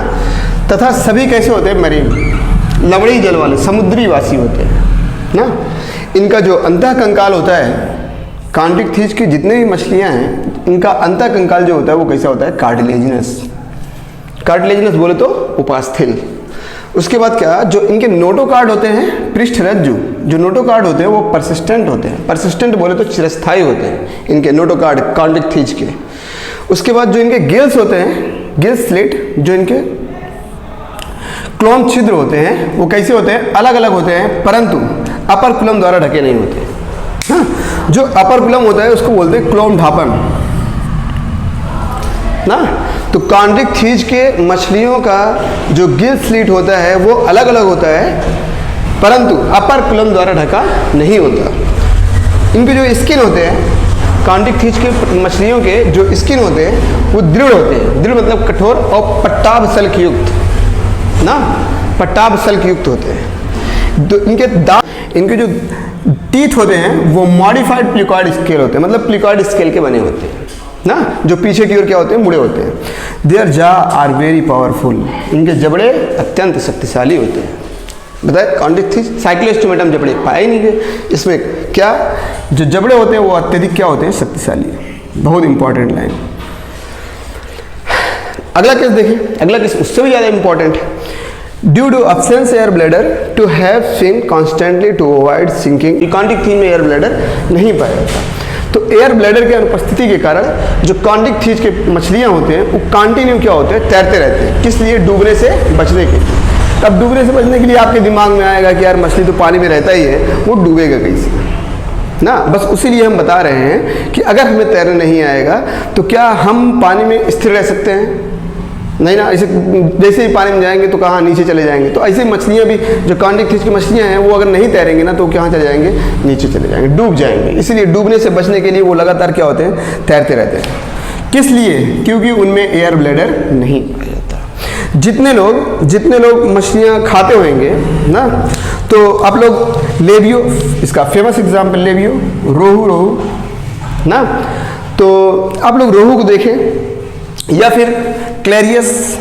तथा सभी कैसे होते हैं, मरीन, लवणीय जल वाले, समुद्री वासी होते हैं ना। इनका जो अंतःकंकाल होता है, कॉन्टिक थीज की जितने भी मछलियां हैं, इनका अंतःकंकाल जो होता है वो कैसा होता है, कार्टिलेजिनस बोले तो उपास्थल। उसके बाद क्या, जो इनके नोटोकार्ड होते हैं, पृष्ठरज्जु, जो नोटोकार्ड होते हैं वो परसिस्टेंट होते हैं, परसिस्टेंट बोले तो चिरस्थायी होते हैं इनके नोटोकार्ड कॉन्टिक थीज के। उसके बाद जो इनके गिल्स होते हैं, गिल्स स्लिट, जो इनके क्लोम छिद्र होते हैं वो कैसे होते हैं, अलग अलग होते हैं, परंतु अपर कुलम द्वारा ढके नहीं होते। हाँ, जो अपर कुलम होता है उसको बोलते हैं क्लोम ढापन ना। तो कॉन्टिक थीज के मछलियों का जो गिल स्लिट होता है वो अलग अलग होता है, परंतु अपर कुलम द्वारा ढका नहीं होता। इनके जो स्किन होते हैं, कॉन्टिक थीज के मछलियों के जो स्किन होते हैं वो दृढ़ होते हैं, दृढ़ मतलब कठोर और पट्टाभ सल्क युक्त ना, पट्टाभ सल्क युक्त होते हैं। तो इनके दांत, इनके जो टीथ होते हैं वो मॉडिफाइड प्लिकॉइड स्केल होते हैं, मतलब प्लिकॉइड स्केल के बने होते हैं ना, जो पीछे की ओर क्या होते हैं, मुड़े होते हैं। देयर जा आर वेरी पावरफुल, इनके जबड़े अत्यंत शक्तिशाली होते हैं। बताए कॉन्टिक थीज, साइक्लोस्टोमेटा जबड़े पाए नहीं गए, इसमें क्या जो जबड़े होते हैं वो अत्यधिक क्या होते हैं, शक्तिशाली। बहुत इंपॉर्टेंट लाइन। अगला केस देखिए, अगला केस उससे भी ज़्यादा इंपॉर्टेंट है। Due to absence air bladder to have swim constantly to avoid sinking, chondrichthyes में एयर ब्लैडर नहीं पाया जाता। तो एयर ब्लैडर के अनुपस्थिति के कारण जो कॉन्टिक थीज के मछलियाँ होते हैं वो कंटिन्यू क्या होते हैं, तैरते रहते हैं। किस लिए, डूबने से बचने के लिए। अब डूबने से बचने के लिए आपके दिमाग में आएगा कि यार मछली तो पानी में रहता ही है, वो डूबेगा कैसे ना। बस उसी लिए हम बता रहे हैं कि अगर हमें तैरना नहीं आएगा तो क्या हम पानी में स्थिर रह सकते हैं, नहीं ना। ऐसे जैसे ही पानी में जाएंगे तो कहाँ, नीचे चले जाएंगे। तो ऐसे मछलियाँ भी, जो कॉन्टिक थीज की मछलियाँ हैं वो अगर नहीं तैरेंगे ना तो कहाँ चले जाएंगे, नीचे चले जाएंगे, डूब जाएंगे। इसीलिए डूबने से बचने के लिए वो लगातार क्या होते हैं, तैरते रहते हैं। किस लिए, क्योंकि उनमें एयर ब्लैडर नहीं पाया जाता। जितने लोग मछलियाँ खाते होंगे ना, तो आप लोग लेबियो, इसका फेमस एग्जाम्पल लेबियो, रोहू ना, तो आप लोग रोहू को देखें, या फिर क्लेरियस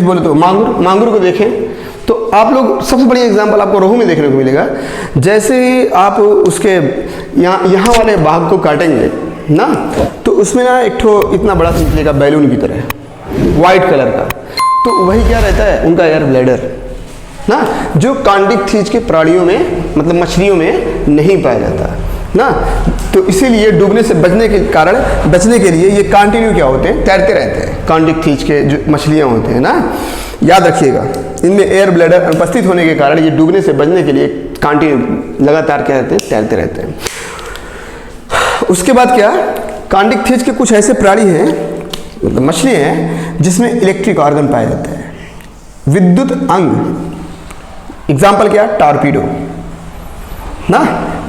बोले तो मांगुर को देखें, तो आप लोग सबसे बड़ी एग्जांपल आपको रोहू में देखने को मिलेगा। जैसे ही आप उसके यहाँ वाले भाग को काटेंगे ना, तो उसमें ना एक ठो इतना बड़ा सा निकलेगा बैलून की तरह, वाइट कलर का। तो वही क्या रहता है, उनका एयर ब्लैडर ना, जो कॉन्टिक थीज के प्राणियों में, मतलब मछलियों में नहीं पाया जाता ना। तो इसीलिए डूबने से बचने के लिए ये कंटिन्यू क्या होते हैं, तैरते रहते हैं। कॉन्टिक थीज के जो मछलियाँ होते हैं ना, याद रखिएगा, इनमें एयर ब्लैडर अनुपस्थित होने के कारण ये डूबने से बचने के लिए कंटिन्यू लगातार क्या रहते हैं, तैरते रहते हैं। उसके बाद क्या, कॉन्टिक थीज के कुछ ऐसे प्राणी हैं, मतलब मछली हैं, जिसमें इलेक्ट्रिक ऑर्गन पाया जाता है, विद्युत अंग। एग्जाम्पल क्या, टारपीडो ना,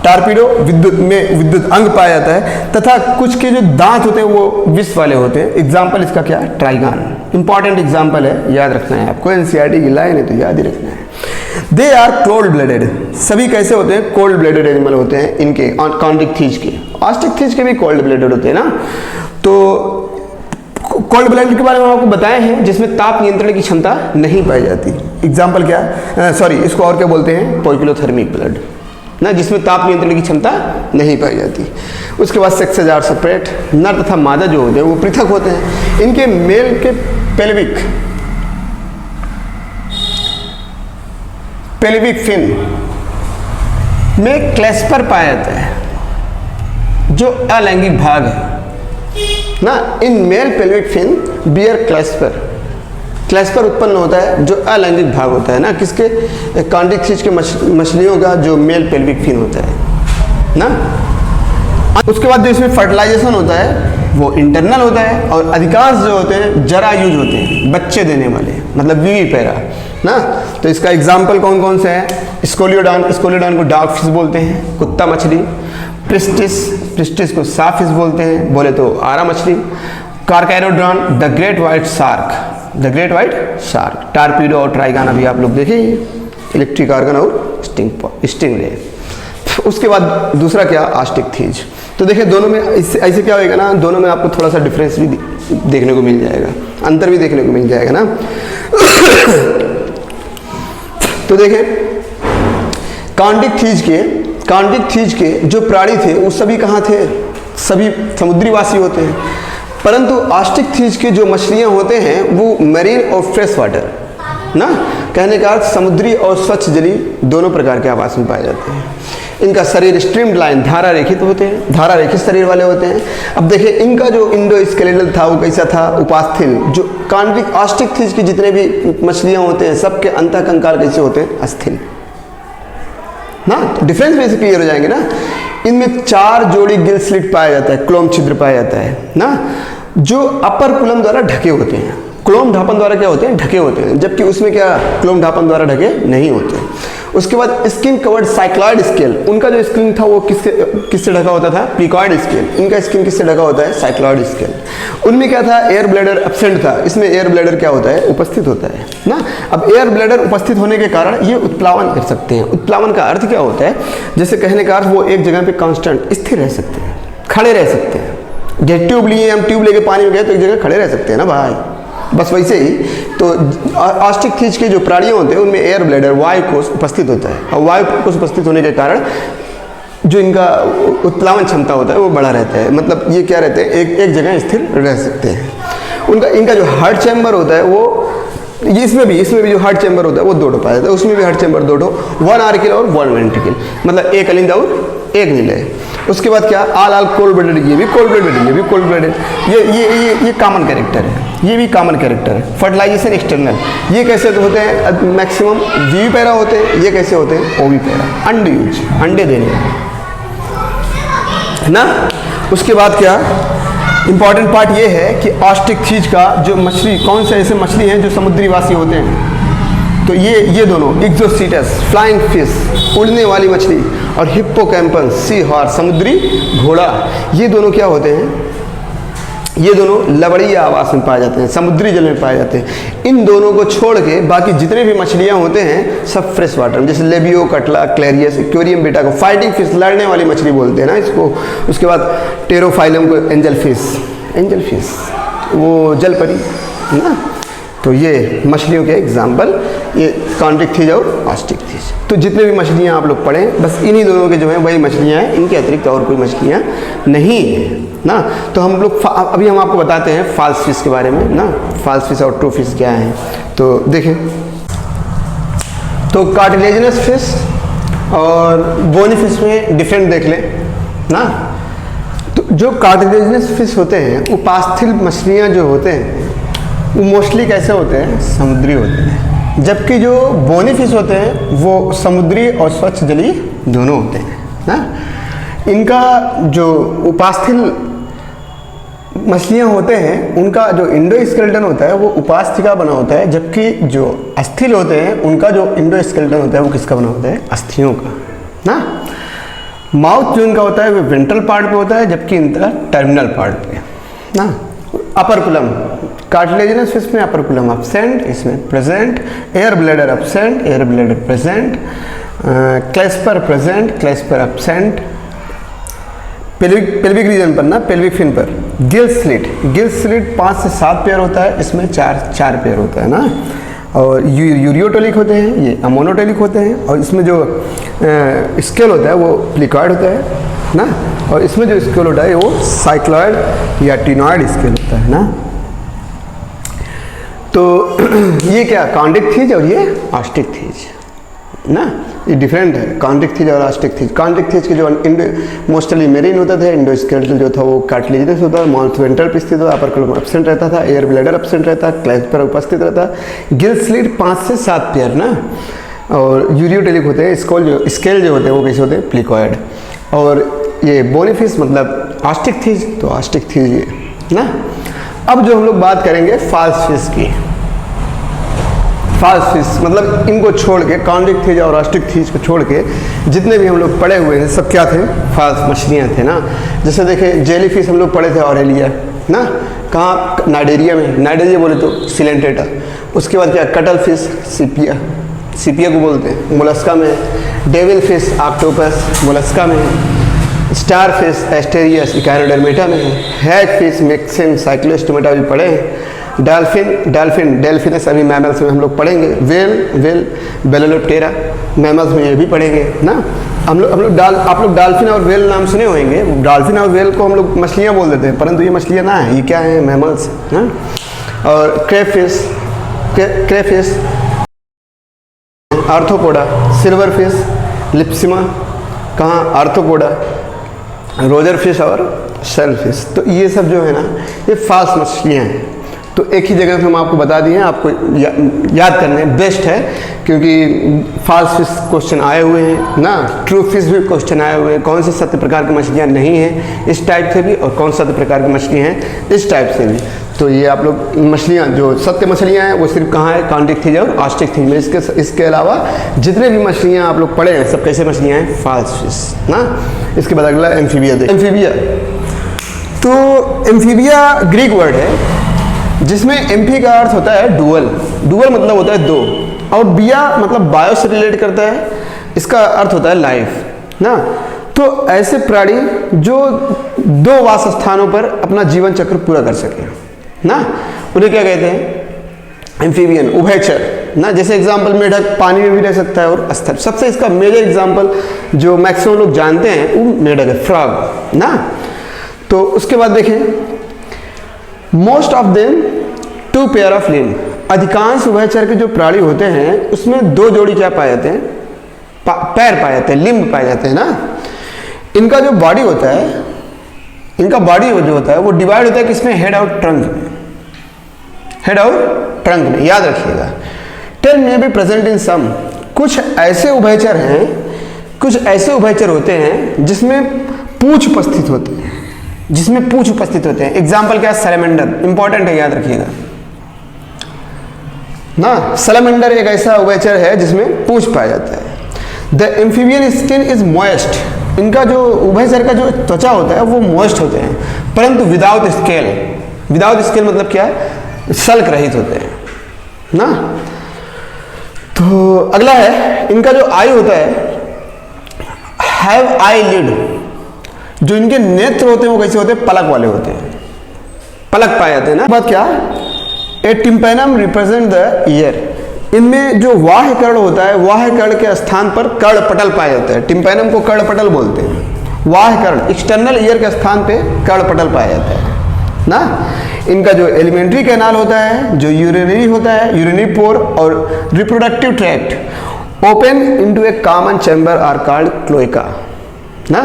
टारपीडो विद्युत अंग पाया जाता है। तथा कुछ के जो दांत होते हैं वो विष वाले होते हैं। एग्जाम्पल इसका क्या, ट्राइगान, इंपॉर्टेंट एग्जाम्पल है, याद रखना है आपको, एनसीईआरटी की लाइन है तो याद ही रखना है। दे आर कोल्ड ब्लडेड, सभी कैसे होते हैं, कोल्ड ब्लडेड एनिमल होते हैं इनके, कॉन्टिक थीज के। ऑस्टिक थीज के भी कोल्ड ब्लडेड होते हैं ना। तो कोल्ड ब्लडेड के बारे में आपको बताए हैं, जिसमें ताप नियंत्रण की क्षमता नहीं पाई जाती। एग्जाम्पल क्या, इसको और क्या बोलते हैं, पोइकिलोथर्मिक ब्लड ना, जिसमें ताप नियंत्रण की क्षमता नहीं पाई जाती। उसके बाद सेक्सेस आर सेपरेट, नर तथा मादा जो होते हैं वो पृथक होते हैं। इनके मेल के पेल्विक फिन में क्लैस्पर पाया जाता है, जो अलैंगिक भाग है ना। In male pelvic fin beer क्लैस्पर उत्पन्न होता है, जो अलैंगिक भाग होता है ना, किसके, कॉन्टिक थीज के मछलियों का जो मेल पेल्विक फिन होता है ना। उसके बाद जो इसमें फर्टिलाइजेशन होता है वो इंटरनल होता है, और अधिकांश जो होते हैं जरा यूज होते हैं, बच्चे देने वाले, मतलब विवी पैरा ना। तो इसका एग्जाम्पल कौन कौन से है? स्कोलियोडान, स्कोलियोडान को डार्क फिश बोलते हैं, कुत्ता मछली। प्रिस्टिस, प्रिस्टिस को साफ फिश बोलते हैं, बोले तो आरा मछली। Carcharodon, the great white shark, the great white shark. Torpedo और ट्राइगान अभी आप लोग देखे, इलेक्ट्रिक आर्गन और स्टिंग रे। उसके बाद दूसरा क्या? आस्टिक थीज। तो देखिए दोनों में इससे ऐसे क्या होएगा ना, दोनों में आपको थोड़ा सा डिफरेंस भी देखने को मिल जाएगा, अंतर भी देखने को मिल जाएगा ना। तो देखें कांडिक थीज के जो प्राणी थे वो सभी कहाँ थे? सभी समुद्रीवासी होते हैं, परंतु आस्टिक थीज के जो मछलियाँ होते हैं वो मैरीन और फ्रेश वाटर ना, कहने का अर्थ समुद्री और स्वच्छ जली दोनों प्रकार के आवास में पाए जाते हैं। इनका शरीर स्ट्रीम लाइन धारा रेखित होते हैं, धारा रेखित शरीर वाले होते हैं। अब देखिए इनका जो इंडो स्केलेटल था वो कैसा था? उपास्थिल। जो कांडिक आस्टिक थीज की जितने भी मछलियाँ होते हैं सबके अंतःकंकाल कैसे होते हैं? अस्थिल ना। तो डिफरेंस में से क्लियर हो जाएंगे ना। इनमें 4 जोड़ी गिल स्लिट पाया जाता है, क्लोम छिद्र पाया जाता है ना, जो अपर कुलम द्वारा ढके होते हैं। क्लोम ढापन द्वारा क्या होते हैं? ढके होते हैं, जबकि उसमें क्या क्लोम ढापन द्वारा ढके नहीं होते। उसके बाद स्किन कवर्ड साइक्लॉइड स्केल, उनका जो स्किन था वो किससे ढका होता था? प्लीकॉइड स्केल। इनका स्किन किससे ढका होता है? Cycloid scale. उनमें क्या था? एयर ब्लैडर एब्सेंट था, इसमें एयर ब्लैडर क्या होता है? उपस्थित होता है ना। अब एयर ब्लैडर उपस्थित होने के कारण ये उत्प्लावन कर सकते हैं। उत्प्लावन का अर्थ क्या होता है? जैसे कहने का अर्थ वो एक जगह पे कांस्टेंट स्थिर रह सकते हैं, खड़े रह सकते हैं। जैसे ट्यूब लिए, हम ट्यूब लेके पानी में गए तो एक जगह खड़े रह सकते हैं ना भाई, बस वैसे ही। तो आस्टिक थीज के जो प्राणियों होते हैं उनमें एयर ब्लैडर वायु कोश उपस्थित होता है, और वायु कोश उपस्थित होने के कारण जो इनका उत्प्लावन क्षमता होता है वो बड़ा रहता है। मतलब ये क्या रहते हैं? एक जगह स्थिर रह सकते हैं। इनका जो हार्ट चैम्बर होता है वो इसमें भी जो हार्ट चैम्बर होता है वो 2 पाया जाता है। उसमें भी हार्ट चैम्बर 2, 1 आर्किल और 1 वेंट्रिकल, मतलब एक अलिंद और एक निलय। उसके बाद क्या? आल कोल्ड ब्लडेड, ये भी कोल्ड ब्लडेड, ये भी कोल्ड ब्लडेड। ये कॉमन कैरेक्टर है, ये भी कॉमन कैरेक्टर है। फर्टिलाइजेशन एक्सटर्नल, ये कैसे होते हैं? मैक्सिमम वीवी पैरा होते हैं। ये कैसे होते हैं? ओवी पैरा, अंड यूज, अंडे देने ना। उसके बाद क्या इंपॉर्टेंट पार्ट ये है कि आस्टिक थीज का जो मछली, कौन से ऐसे मछली हैं जो समुद्रीवासी होते हैं? तो ये दोनों इक्ज़ोसीटस, फ्लाइंग फिश, उड़ने वाली मछली, और हिप्पोकैम्पस, सी हॉर्स, समुद्री घोड़ा, ये दोनों क्या होते हैं? ये दोनों लवड़ीय आवास में पाए जाते हैं, समुद्री जल में पाए जाते हैं। इन दोनों को छोड़ के बाकी जितने भी मछलियां होते हैं सब फ्रेश वाटर में, जैसे लेबियो, कटला, क्लेरियस, एक्वेरियम बेटा को फाइटिंग फिश, लड़ने वाली मछली बोलते हैं ना इसको। उसके बाद टेरोफाइलम को एंजल फिश, वो जल परी ना। तो ये मछलियों के एग्जाम्पल, ये कांडिक थीज और आस्टिक थीज। तो जितने भी मछलियाँ आप लोग पढ़ें बस इन्हीं दोनों के जो है वही मछलियाँ हैं, इनके अतिरिक्त और कोई मछलियाँ नहीं है ना। तो हम लोग अभी हम आपको बताते हैं फॉल्स फिश के बारे में ना, फॉल्स फिश और ट्रू फिश क्या है। तो देखें, तो कार्टिलेजिनस फिश और बोनी फिश में डिफरेंट देख लें ना। तो जो कार्टिलेजिनस फिश होते हैं, उपास्थल मछलियाँ जो होते हैं वो मोस्टली कैसे होते हैं? समुद्री होते हैं, जबकि जो बोनी फिश होते हैं वो समुद्री और स्वच्छ जलीय दोनों होते हैं ना। इनका जो उपास्थल मछलियाँ होते हैं उनका जो इंडो स्केलेटन होता है वो उपास्थि बना होता है, जबकि जो अस्थिल होते हैं उनका जो इंडो स्केलेटन होता है वो किसका बना होता है? अस्थियों का ना। माउथ जो इनका होता है वो वेंट्रल पार्ट पे होता है, जबकि इनका टर्मिनल पार्ट पे ना। अपर कुलम, कार्टिलेजिनस फिश में अपर कुलम एब्सेंट, इसमें present. Air bladder absent, air bladder present. Clasper present, clasper absent. Pelvic region पर ना, पेल्विक फिन पर। गिल स्लिट 5 से 7 पेयर होता है, इसमें 4 पेयर होता है ना। और यूरियोटोलिक होते हैं, ये अमोनोटोलिक होते हैं। और इसमें जो स्केल होता है वो प्लीकॉइड होता है ना, और इसमें जो स्केल होता है वो साइक्लॉइड या टिनॉइड स्केल होता है ना। तो ये क्या? कांडिक थीज और ये आस्टिक थीज ना, ये डिफरेंट है कांडिक थीज और आस्टिक थीज। कांडिक थीज के जो मोस्टली मेरीन होता था, इंडो स्केलेटल जो था वो कार्टिलेजिनस होता था, माउथ वेंट्रल पे स्थित होता, अपर कुलम एब्सेंट रहता था, एयर ब्लैडर एब्सेंट रहता, क्लेस्पर उपस्थित रहता, गिल स्लिट 5 से 7 पेयर ना। और यूरियोटेलिक होते हैं, स्केल जो होते हैं वो कैसे होते हैं? प्लीकॉइड। और ये बोनी फिश मतलब आस्टिक थीज, तो आस्टिक थीज ना। अब जो हम लोग बात करेंगे फाल्स फिश की। फाल्स फिश मतलब इनको छोड़ के, कॉन्ड्रिक्थिज और ऑस्ट्रिक्थिज को छोड़ के जितने भी हम लोग पढ़े हुए हैं सब क्या थे? फाल्स मछलियाँ थे ना। जैसे देखें जेली फिश हम लोग पढ़े थे ऑरेलिया ना, कहाँ? नाइडेरिया में। नाइडेरिया बोले तो सिलेंट्रेटा। उसके बाद क्या? कटल फिश सिपिया, सिपिया को बोलते हैं। मोलस्का में डेविल फिश ऑक्टोपस मोलस्का में है। स्टार फिश एस्टेरियस इकायरोडर्मेटा में है। हैग फिश मैक्सिम साइक्लोस्टोमेटा भी पढ़े हैं। डॉल्फिन डेल्फिनस अभी मैमल्स में हम लोग पढ़ेंगे। वेल बेलेलोप्टेरा मैमल्स में ये भी पढ़ेंगे ना। आप लोग डॉल्फिन और वेल नाम सुने होंगे। डॉल्फिन और वेल को हम लोग मछलियाँ बोल देते हैं, परंतु ये मछलियाँ ना है, ये क्या है? मैमल्स ना। और क्रेफिश आर्थ्रोपोडा, सिल्वर फिश लिप्सिमा, कहाँ? आर्थ्रोपोडा, रोजर फिश और शेल फिश। तो ये सब जो है ना ये फाल्स मछलियाँ हैं। तो एक ही जगह से हम आपको बता दिए हैं, आपको याद करने बेस्ट है, क्योंकि फाल्स फिश क्वेश्चन आए हुए हैं ना, ट्रू फिश भी क्वेश्चन आए हुए हैं। कौन से सत्य प्रकार की मछलियाँ नहीं हैं इस टाइप से भी, और कौन सत्य प्रकार की मछलियाँ हैं इस टाइप से भी। तो ये आप लोग मछलियाँ जो सत्य मछलियाँ हैं वो सिर्फ कहाँ है? कॉन्ड्रिक्थिज और ऑस्ट्रिक्थिज में। इसके अलावा जितने भी मछलियाँ आप लोग पढ़े हैं सब कैसे मछलियाँ हैं? फाल्स फिश ना। इसके बाद अगला एम्फीबिया देखें। एम्फीबिया, तो एम्फीबिया ग्रीक वर्ड है जिसमें एम्फी का अर्थ होता है डुअल। डुअल मतलब होता है दो, और बिया मतलब बायो से रिलेट करता है, इसका अर्थ होता है लाइफ ना। तो ऐसे प्राणी जो दो वास स्थानों पर अपना जीवन चक्र पूरा कर सके ना, उन्हें क्या कहते हैं? एम्फीबियन, उभयचर ना। जैसे एग्जांपल मेढक पानी में भी रह सकता है और स्थल। सबसे इसका मेजर एग्जांपल जो मैक्सिमम लोग जानते हैं वो मेढक है, फ्रॉग ना। तो उसके बाद देखें most of them two pair of limb. अधिकांश उभयचर के जो प्राणी होते हैं उसमें दो जोड़ी क्या पाए जाते हैं? पैर पाए जाते हैं, लिम्ब पाए जाते हैं ना। इनका जो बॉडी होता है, इनका बॉडी जो होता है वो डिवाइड होता है किसमें? हेड और ट्रंक में। हेड और ट्रंक में, याद रखिएगा। Tail may be present in some. कुछ ऐसे उभयचर हैं, कुछ ऐसे उभयचर होते हैं जिसमें पूंछ उपस्थित होते हैं, जिसमें पूंछ उपस्थित होते हैं। एग्जाम्पल क्या है? सैलमेंडर, इंपॉर्टेंट है, याद रखिएगा ना। सैलमेंडर एक ऐसा उभयचर है जिसमें पूंछ पाया जाता है। The amphibian skin is moist. इनका जो उभयचर का जो त्वचा होता है वो मॉइस्ट होते हैं, परंतु विदाउट स्केल। विदाउट स्केल मतलब क्या है? सल्क रहित होते हैं ना। तो अगला है, इनका जो आई होता है हैव आई लिड। जो इनके नेत्र होते हैं वो कैसे होते हैं? पलक वाले होते हैं, पलक पाए जाते हैं ना। बात क्या? ए टिम्पैनम रिप्रेजेंट द ईयर। इनमें जो वाह्य कर्ण होता है, वाह्य कर्ण के स्थान पर कर्णपटल पाया जाता है। टिम्पैनम को कर्णपटल बोलते हैं। वाह्य कर्ण एक्सटर्नल ईयर के स्थान पे कर्णपटल पाया जाता है ना। इनका जो एलिमेंट्री कैनाल होता है, जो यूरिनरी होता है, यूरिनरी पोर और reproductive tract open into a common chamber are called cloaca ना।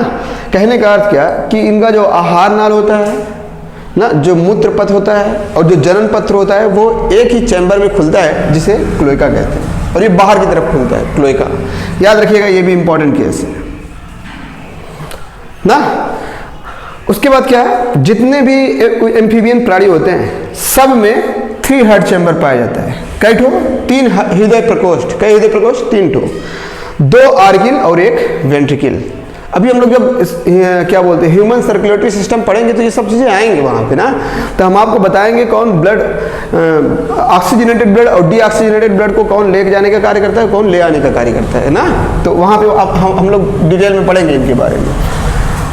कहने का अर्थ क्या कि इनका जो आहार नाल होता है ना, जो मूत्र पथ होता है और जो जनन पत्र होता है वो एक ही चैम्बर में खुलता है जिसे क्लोएका कहते हैं, और ये बाहर की तरफ खुलता है, क्लोएका। याद रखिएगा, ये भी इंपॉर्टेंट केस है ना। उसके बाद क्या है? जितने भी एम्फीबियन प्राणी होते हैं सब में 3 हार्ट चैम्बर पाया जाता है। कई ठो? 3 हृदय प्रकोष्ठ। कई हृदय प्रकोष्ठ? 3 ठो। 2 आर्गिल और 1 वेंट्रिकल। अभी हम लोग जब क्या बोलते हैं ह्यूमन सर्कुलेटरी सिस्टम पढ़ेंगे तो ये सब चीज़ें आएंगे वहाँ पे ना। तो हम आपको बताएंगे कौन ब्लड, ऑक्सीजनेटेड ब्लड और डीऑक्सीजनेटेड ब्लड को कौन ले जाने का कार्य करता है, कौन ले आने का कार्य करता है ना। तो वहाँ पे आप हम लोग डिटेल में पढ़ेंगे इनके बारे में।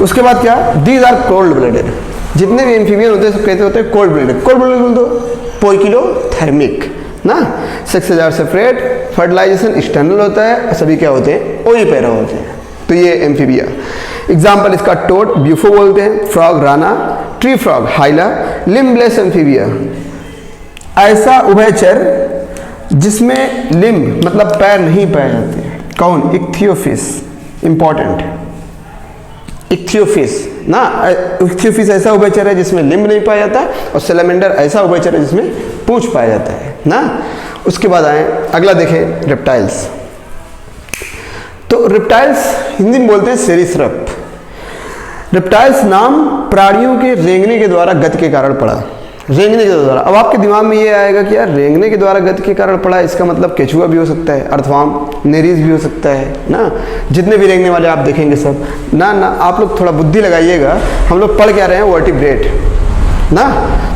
उसके बाद क्या? These are cold blooded. जितने भी एम्फीबियन होते हैं सब कहते होते हैं कोल्ड ब्लडेड। कोल्ड ब्लडेड बोल दो, पोइकिलोथर्मिक ना। Sex are separate, fertilization external होता है, सभी क्या होते हैं? ओविपेरा होते हैं। तो ये एम्फीबिया। एग्जाम्पल इसका टोड, ब्यूफो बोलते हैं, frog Rana, tree frog हाइला, limbless amphibia. ऐसा उभयचर जिसमें लिम्ब मतलब पैर नहीं पाए जाते। कौन? इक्थियोफिश। इंपॉर्टेंट, इक्थियोफिश ना। इक्थियोफिश ऐसा उभयचर है जिसमें लिम्ब नहीं पाया जाता, और सैलमेंडर ऐसा उभयचर है जिसमें पूंछ पाया जाता है ना। उसके बाद आए अगला देखें, रेप्टाइल्स। तो रेप्टाइल्स हिंदी में बोलते हैं सेरिसरप। रेप्टाइल्स नाम प्राणियों के रेंगने के द्वारा गति के कारण पड़ा। रेंगने के द्वारा, अब आपके दिमाग में ये आएगा कि यार रेंगने के द्वारा गति के कारण पड़ा, इसका मतलब केचुआ भी हो सकता है, अर्थवाम, नेरीज भी हो सकता है ना, जितने भी रेंगने वाले आप देखेंगे सब ना। आप लोग थोड़ा बुद्धि लगाइएगा, हम लोग पढ़ क्या रहे हैं, वर्टिब्रेट ना।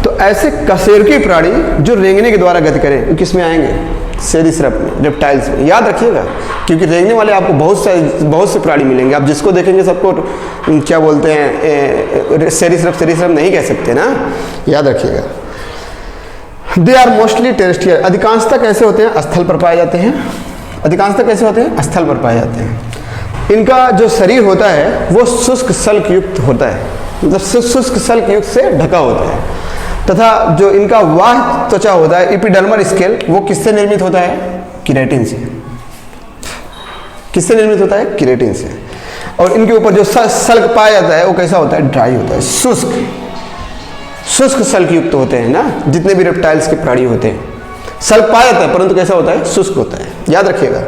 तो ऐसे कशेरुकी प्राणी जो रेंगने के द्वारा गति करें वो किस में आएंगे, सेरिसरप में, रेप्टाइल्स में। याद रखिएगा, क्योंकि रेंगने वाले आपको बहुत से प्राणी मिलेंगे, आप जिसको देखेंगे सबको क्या बोलते हैं, सेरिसरप नहीं कह सकते ना, याद रखिएगा। दे आर मोस्टली टेरेस्ट्रियल, अधिकांशतः कैसे होते हैं, स्थल पर पाए जाते हैं। अधिकांशतः कैसे होते हैं, स्थल पर पाए जाते हैं। इनका जो शरीर होता है वो शुष्क सल्क युक्त होता है, मतलब शुष्क सल्क युक्त से ढका होता है, तथा जो इनका वाह त्वचा होता है, एपिडर्मल स्केल, वो किससे निर्मित होता है, केराटिन से। किससे निर्मित होता है, केराटिन से। और इनके ऊपर जो सल्क पाया जाता है वो कैसा होता है, ड्राई होता है, शुष्क सल्क युक्त होते हैं ना। जितने भी रेप्टाइल्स के प्राणी होते हैं सल्क पाया जाता है, परंतु कैसा होता है, शुष्क होता है, याद रखिएगा।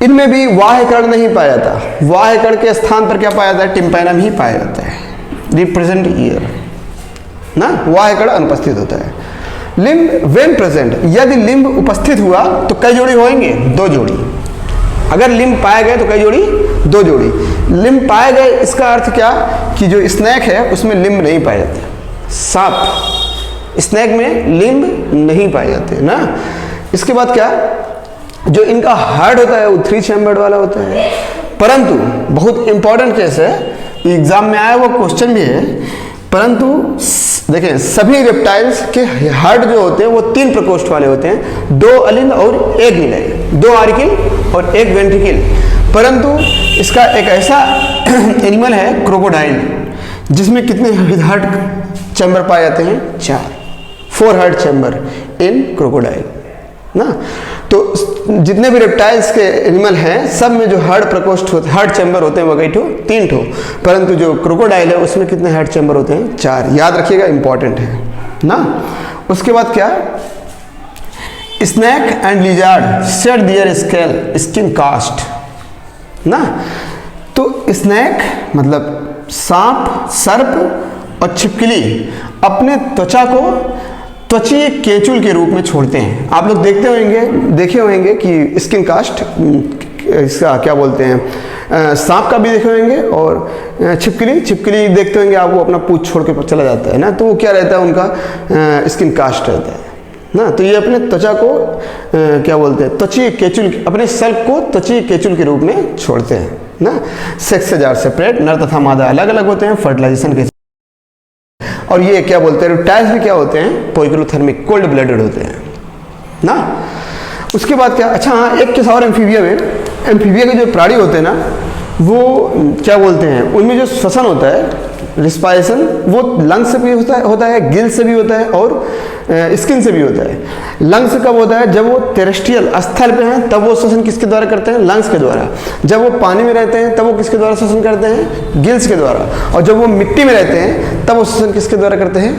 इनमें भी वाह्य कर्ण नहीं पाया जाता, वाह्य कर्ण के स्थान पर क्या पाया जाता है, टिम्पैनम ही पाया जाता है, रिप्रेजेंट ईयर ना, वाह्य कर्ण अनुपस्थित होता है। लिम्ब वेन प्रेजेंट, यदि लिम्ब उपस्थित हुआ तो कई जोड़ी होंगे, 2 जोड़ी। अगर लिम्ब पाए गए तो कई जोड़ी, 2 जोड़ी। लिम्ब पाए गए इसका अर्थ क्या, कि जो स्नैक है उसमें लिम्ब नहीं पाए जाते, सांप स्नैक में लिम्ब नहीं पाए जाते ना। इसके बाद क्या, जो इनका हार्ट होता है वो 3 चैम्बर्ड वाला होता है, परंतु बहुत इंपॉर्टेंट केस है, एग्जाम में आया वो क्वेश्चन भी है, परंतु देखें सभी रेप्टाइल्स के हार्ट जो होते हैं वो 3 प्रकोष्ठ वाले होते हैं, 2 अलिंद और 1 निलय, 2 आर्किल और 1 वेंट्रिकल। परंतु इसका एक ऐसा एनिमल है क्रोकोडाइल, जिसमें कितने हार्ट चैम्बर पाए जाते हैं, 4 हार्ट चैम्बर इन क्रोकोडाइल ना। तो जितने भी रेप्टाइल्स के एनिमल हैं सब में जो हार्ट प्रकोष्ठ होते, हार्ट चैम्बर होते हैं वो कई ठो, 3 ठो, परंतु जो क्रोकोडाइल है उसमें कितने हार्ट चैम्बर होते हैं, 4। याद रखिएगा, इंपॉर्टेंट है ना। उसके बाद क्या, snake and lizard shed their scale skin cast ना। तो स्नैक मतलब सांप, सर्प और छिपकली अपने त्वचा को त्वचीय केचुल के रूप में छोड़ते हैं। आप लोग देखे होंगे कि स्किन कास्ट, इसका क्या बोलते हैं, सांप का भी देखे होंगे, और छिपकली देखते होंगे आप, वो अपना पूंछ छोड़ के चला जाता है ना, तो वो क्या रहता है, उनका स्किन कास्ट रहता है ना। तो ये अपने त्वचा को क्या बोलते हैं, त्वचीय केचुल, अपने सल्क को त्वचीय केचुल के रूप में छोड़ते हैं ना। सेक्स से जार सेपरेट, नर तथा मादा अलग अलग होते हैं फर्टिलाइजेशन के। और ये क्या बोलते हैं, रेप्टाइल्स भी क्या होते हैं, पोइक्लोथर्मिक, कोल्ड ब्लडेड होते हैं ना। उसके बाद क्या, अच्छा हाँ, एक केस और एम्फीबिया में, एम्फीबिया के जो प्राणी होते हैं ना, वो क्या बोलते हैं, उनमें जो श्वसन होता है, रिस्पायरेशन, वो लंग्स से भी होता है, गिल से भी होता है और स्किन से भी होता है। लंग्स कब होता है, जब वो टेरेस्ट्रियल स्थल पे हैं तब वो श्वसन किसके द्वारा करते हैं, लंग्स के द्वारा। जब वो पानी में रहते हैं तब वो किसके द्वारा श्वसन करते हैं, गिल्स के द्वारा। और जब वो मिट्टी में रहते हैं तब वो श्वसन किसके द्वारा करते हैं,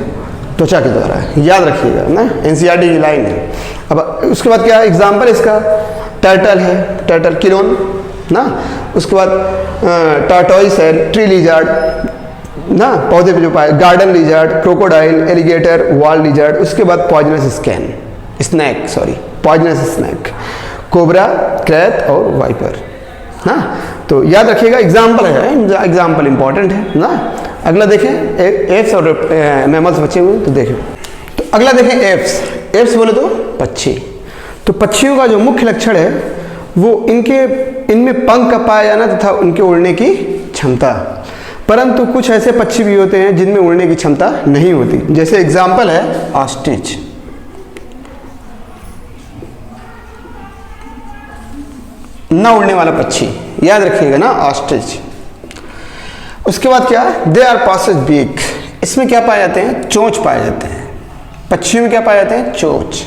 त्वचा के द्वारा। याद रखिएगा ना, एनसीईआरटी की लाइन है। अब उसके बाद क्या एग्जाम्पल इसका, टर्टल है, टर्टल किलोन ना। उसके बाद टार्टोइस है, ट्री लिजार्ड ना, पौधे पे जो पाए, garden lizard, crocodile, alligator, wall lizard. उसके बाद पॉइजनस स्नैक, कोबरा, क्रैत और वाइपर ना। तो याद रखिएगा, एग्जाम्पल है, एग्जाम्पल इंपॉर्टेंट है ना। अगला देखें, एप्स और मैमल्स बचे हुए, तो देखें, तो अगला देखें एप्स बोले तो पक्षी। तो पक्षियों का जो मुख्य लक्षण है वो इनमें पंख का पाया जाना तथा उनके उड़ने की क्षमता। परंतु कुछ ऐसे पक्षी भी होते हैं जिनमें उड़ने की क्षमता नहीं होती, जैसे एग्जाम्पल है ऑस्ट्रिच। न उड़ने वाला पक्षी, याद रखिएगा ना, ऑस्ट्रिच। उसके बाद क्या, दे आर पासेज बीक, इसमें क्या पाए जाते हैं, चोंच पाए जाते हैं। पक्षियों में क्या पाए जाते हैं, चोंच।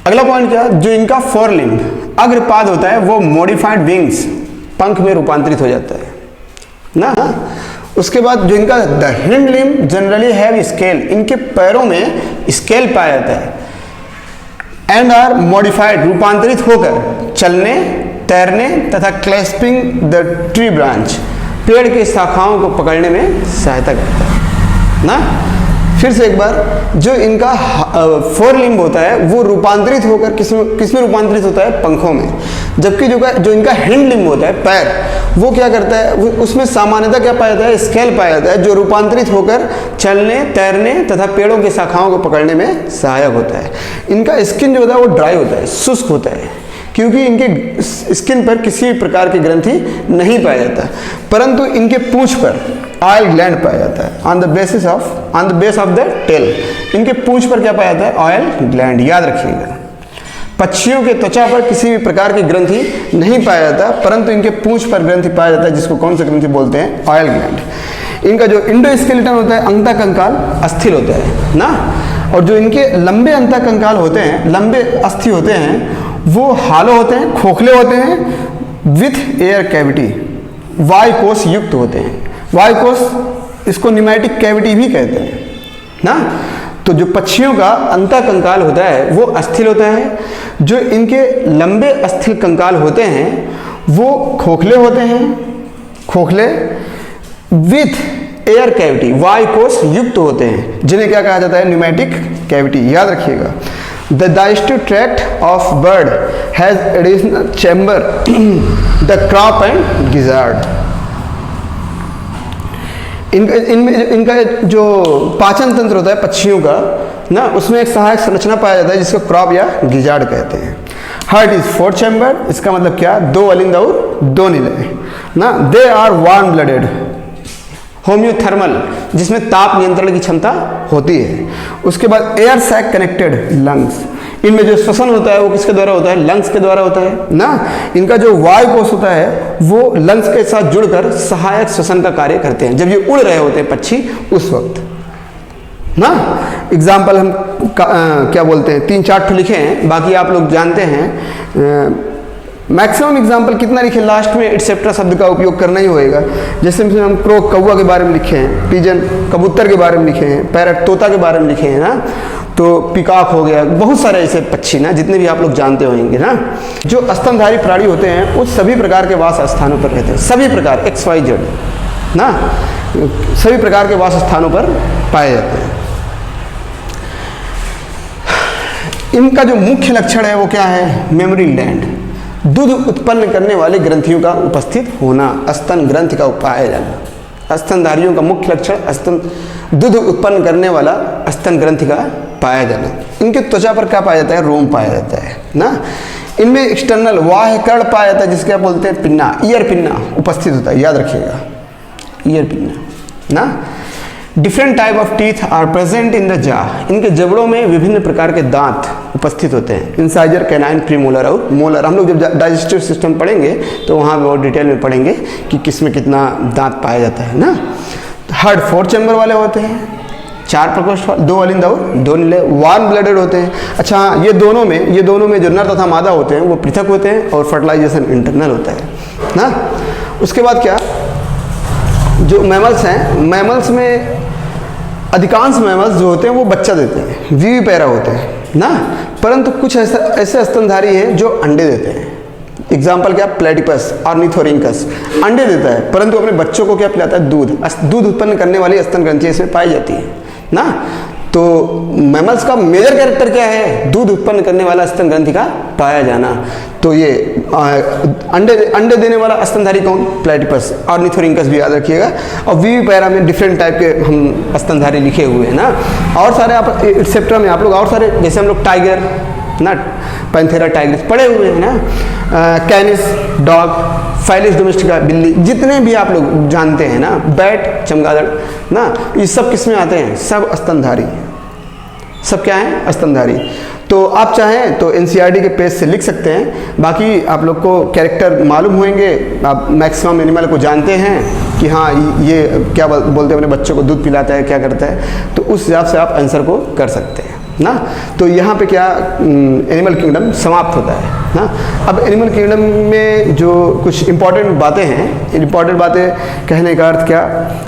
अगला पॉइंट क्या, जो इनका फोरलिम्ब अग्रपाद होता है वो मॉडिफाइड विंग्स, पंख में रूपांतरित हो जाता है ना। उसके बाद जो इनका the hind limb generally have scale, इनके पैरों में स्केल पाया जाता है। एंड आर मॉडिफाइड, रूपांतरित होकर चलने, तैरने तथा क्लैस्पिंग द ट्री ब्रांच, पेड़ के शाखाओं को पकड़ने में सहायता करता है ना। फिर से एक बार, जो इनका फोर लिम्ब होता है वो रूपांतरित होकर किसमें रूपांतरित होता है? पंखों में। जबकि जो इनका हिंड लिम्ब होता है, पैर, वो क्या करता है? उसमें सामान्यतः क्या पाया जाता है? स्केल पाया जाता है, जो रूपांतरित होकर चलने, तैरने तथा पेड़ों की शाखाओं को पकड़ने में सहायक होता है। इनका स्किन जो होता है वो ड्राई होता है, शुष्क होता है, क्योंकि इनके स्किन पर किसी भी प्रकार की ग्रंथि नहीं पाया जाता। परंतु इनके पूंछ पर ऑयल ग्लैंड पाया जाता है, on the base of the tail. इनके पूंछ पर क्या पाया जाता है? ऑयल ग्लैंड, याद रखिएगा। पक्षियों के त्वचा पर किसी भी प्रकार की ग्रंथि नहीं पाया जाता, परंतु इनके पूंछ पर ग्रंथि पाया जाता है, जिसको कौन सा ग्रंथि बोलते हैं? Oil gland. इनका जो इंडोस्केलेटन होता है, अंतःकंकाल अस्थिर होता है ना। और जो इनके लंबे अंतःकंकाल होते हैं, लंबे अस्थि होते हैं, वो हालो होते हैं, खोखले होते हैं, विथ एयर कैविटी, वायुकोश युक्त होते हैं। वायुकोश, इसको न्यूमैटिक कैविटी भी कहते हैं ना। तो जो पक्षियों का अंतःकंकाल होता है वो अस्थिर होता है, जो इनके लंबे अस्थिर कंकाल होते हैं वो खोखले होते हैं, खोखले विथ एयर कैविटी, वायुकोश युक्त होते हैं, जिन्हें क्या कहा जाता है? न्यूमैटिक कैविटी, याद रखिएगा। The digestive tract of bird has additional chamber, the crop and gizzard. इनका जो पाचन तंत्र होता है पक्षियों का ना, उसमें एक सहायक संरचना पाया जाता है जिसको क्रॉप या गिजार्ड कहते हैं। हार्ट इज 4 चैम्बर, इसका मतलब क्या? 2 अलिंद और 2 निलय ना। They are warm blooded, homeothermal, जिसमें ताप नियंत्रण की क्षमता होती है। उसके बाद एयर सैक कनेक्टेड लंग्स, इनमें जो श्वसन होता है वो किसके द्वारा होता है? लंग्स के द्वारा होता है ना। इनका जो वायुकोश होता है वो लंग्स के साथ जुड़कर सहायक श्वसन का कार्य करते हैं जब ये उड़ रहे होते हैं पक्षी उस वक्त ना। एग्जाम्पल हम क्या बोलते हैं, 3-4 ठो लिखे हैं, बाकी आप लोग जानते हैं। मैक्सिमम एग्जाम्पल कितना लिखे? लास्ट में एटसेट्रा शब्द का उपयोग करना ही होएगा। जैसे हम क्रो, कौवा के बारे में लिखे हैं, पिजन, कबूतर के बारे में लिखे हैं, पैरट, तोता के बारे में लिखे हैं ना। तो पिकॉक हो गया, बहुत सारे ऐसे पक्षी ना, जितने भी आप लोग जानते होंगे ना। जो स्तनधारी प्राणी होते हैं वो सभी प्रकार के वास स्थानों पर रहते हैं, सभी प्रकार XYZ ना, सभी प्रकार के वास स्थानों पर पाए जाते हैं। इनका जो मुख्य लक्षण है वो क्या है? मेमोरी ग्लैंड, दूध उत्पन्न करने वाले ग्रंथियों का उपस्थित होना, स्तन ग्रंथि का पाया जाना। स्तनधारियों का मुख्य लक्षण दूध उत्पन्न करने वाला स्तन ग्रंथि का पाया जाना। इनके त्वचा पर क्या पाया जाता है? रोम पाया जाता है ना। इनमें एक्सटर्नल बाह्य कर्ण पाया जाता है, जिसके आप बोलते हैं पिन्ना, ईयर पिन्ना उपस्थित होता है, याद रखिएगा, ईयर पिन्ना ना। Different type of teeth are present in the jaw, इनके जबड़ों में विभिन्न प्रकार के दांत उपस्थित होते हैं। इंसाइजर, कैनाइन, प्रीमोलर और मोलर। हम लोग जब डाइजेस्टिव सिस्टम पढ़ेंगे तो वहाँ बहुत डिटेल में पढ़ेंगे कि किसमें कितना दांत पाया जाता है ना। हार्ट 4 चैम्बर वाले होते हैं, 4 प्रकोष्ठ, 2 अलिंद और 2 निलय, वार्म ब्लडेड होते हैं। अच्छा, ये दोनों में जो नर तथा मादा होते हैं वो पृथक होते हैं और फर्टिलाइजेशन इंटरनल होता है ना। उसके बाद क्या, जो मैमल्स हैं, मैमल्स में अधिकांश मैमल्स जो होते हैं वो बच्चा देते हैं, विविपेरा होते हैं ना। परंतु कुछ ऐसे स्तनधारी हैं जो अंडे देते हैं। एग्जाम्पल क्या? प्लेटिपस, ऑर्निथोरिंकस अंडे देता है, परंतु अपने बच्चों को क्या पिलाता है? दूध उत्पन्न करने वाली स्तन ग्रंथियां इसमें पाई जाती है ना। तो मैमल्स का मेजर कैरेक्टर क्या है? दूध उत्पन्न करने वाला स्तन ग्रंथि का पाया जाना। तो ये अंडे देने वाला स्तनधारी कौन? प्लेटिपस, ऑर्निथोरिंकस भी याद रखिएगा। और विविपेरा में डिफरेंट टाइप के हम स्तनधारी लिखे हुए हैं ना। और सारे आप एटसेट्रा में आप लोग और सारे, जैसे हम लोग टाइगर ना, पैंथेरा टाइग्रिस पढ़े हुए हैं ना, कैनिस डॉग, फाइलिस डोमेस्टिका बिल्ली, जितने भी आप लोग जानते हैं ना, बैट, चमगादड़ ना, ये सब किस में आते हैं? सब स्तनधारी, सब क्या है? स्तनधारी। तो आप चाहें तो NCERT के पेज से लिख सकते हैं। बाकी आप लोग को कैरेक्टर मालूम होंगे, आप मैक्सिमम एनिमल को जानते हैं कि हाँ ये क्या बोलते हैं, अपने बच्चों को दूध पिलाता है, क्या करता है, तो उस हिसाब से आप आंसर को कर सकते हैं ना। तो यहाँ पे क्या एनिमल किंगडम समाप्त होता है ना। अब एनिमल किंगडम में जो कुछ इंपॉर्टेंट बातें हैं, इंपॉर्टेंट बातें कहने का अर्थ क्या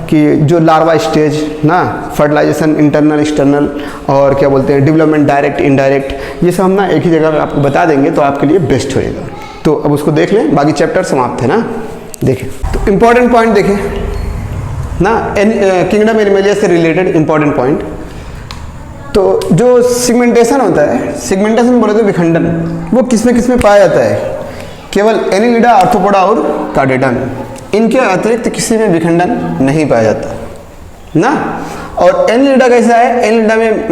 कि जो लार्वा स्टेज ना, फर्टिलाइजेशन इंटरनल एक्सटर्नल, और क्या बोलते हैं डेवलपमेंट डायरेक्ट इनडायरेक्ट, ये सब हम ना एक ही जगह आपको बता देंगे तो आपके लिए बेस्ट होएगा। तो अब उसको देख लें, बाकी चैप्टर समाप्त है ना। देखिए तो इम्पॉर्टेंट पॉइंट देखें ना, किंगडम एनिमलिया से रिलेटेड इम्पॉर्टेंट पॉइंट। तो जो सिगमेंटेशन होता है, सिगमेंटेशन बोले तो विखंडन, वो किस में पाया जाता है? केवल एनिलिडा, आर्थ्रोपोडा और कार्डेटा में। इनके अतिरिक्त किसी में विखंडन नहीं पाया जाता ना। और एनिलिडा कैसा है? एनिलिडा में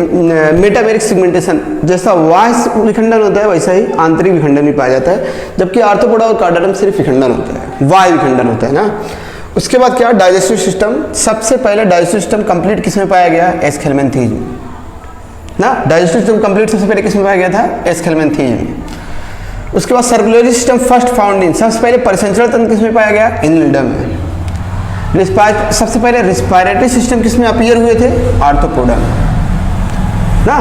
मेटामेरिक सिगमेंटेशन, जैसा बाह्य विखंडन होता है वैसा ही आंतरिक विखंडन भी पाया जाता है, जबकि आर्थ्रोपोडा और कार्डेटा में सिर्फ विखंडन होता है, बाह्य विखंडन होता है ना। उसके बाद क्या? Digestive system. सबसे पहले डाइजेस्टिव सिस्टम कंप्लीट किस में पाया गया? एस्केलमेंथीज में ना। डाइजेस्टिव सिस्टम कंप्लीट सबसे पहले किस में पाया गया था? एस्केलमेंथीज में। उसके बाद circulatory system first found in, सबसे पहले परिसंचरण तंत्र किस में पाया गया? एनिलिडा में। सबसे पहले रिस्पायरेटरी सिस्टम किस में अपीयर हुए थे? आर्थ्रोपोडा में ना।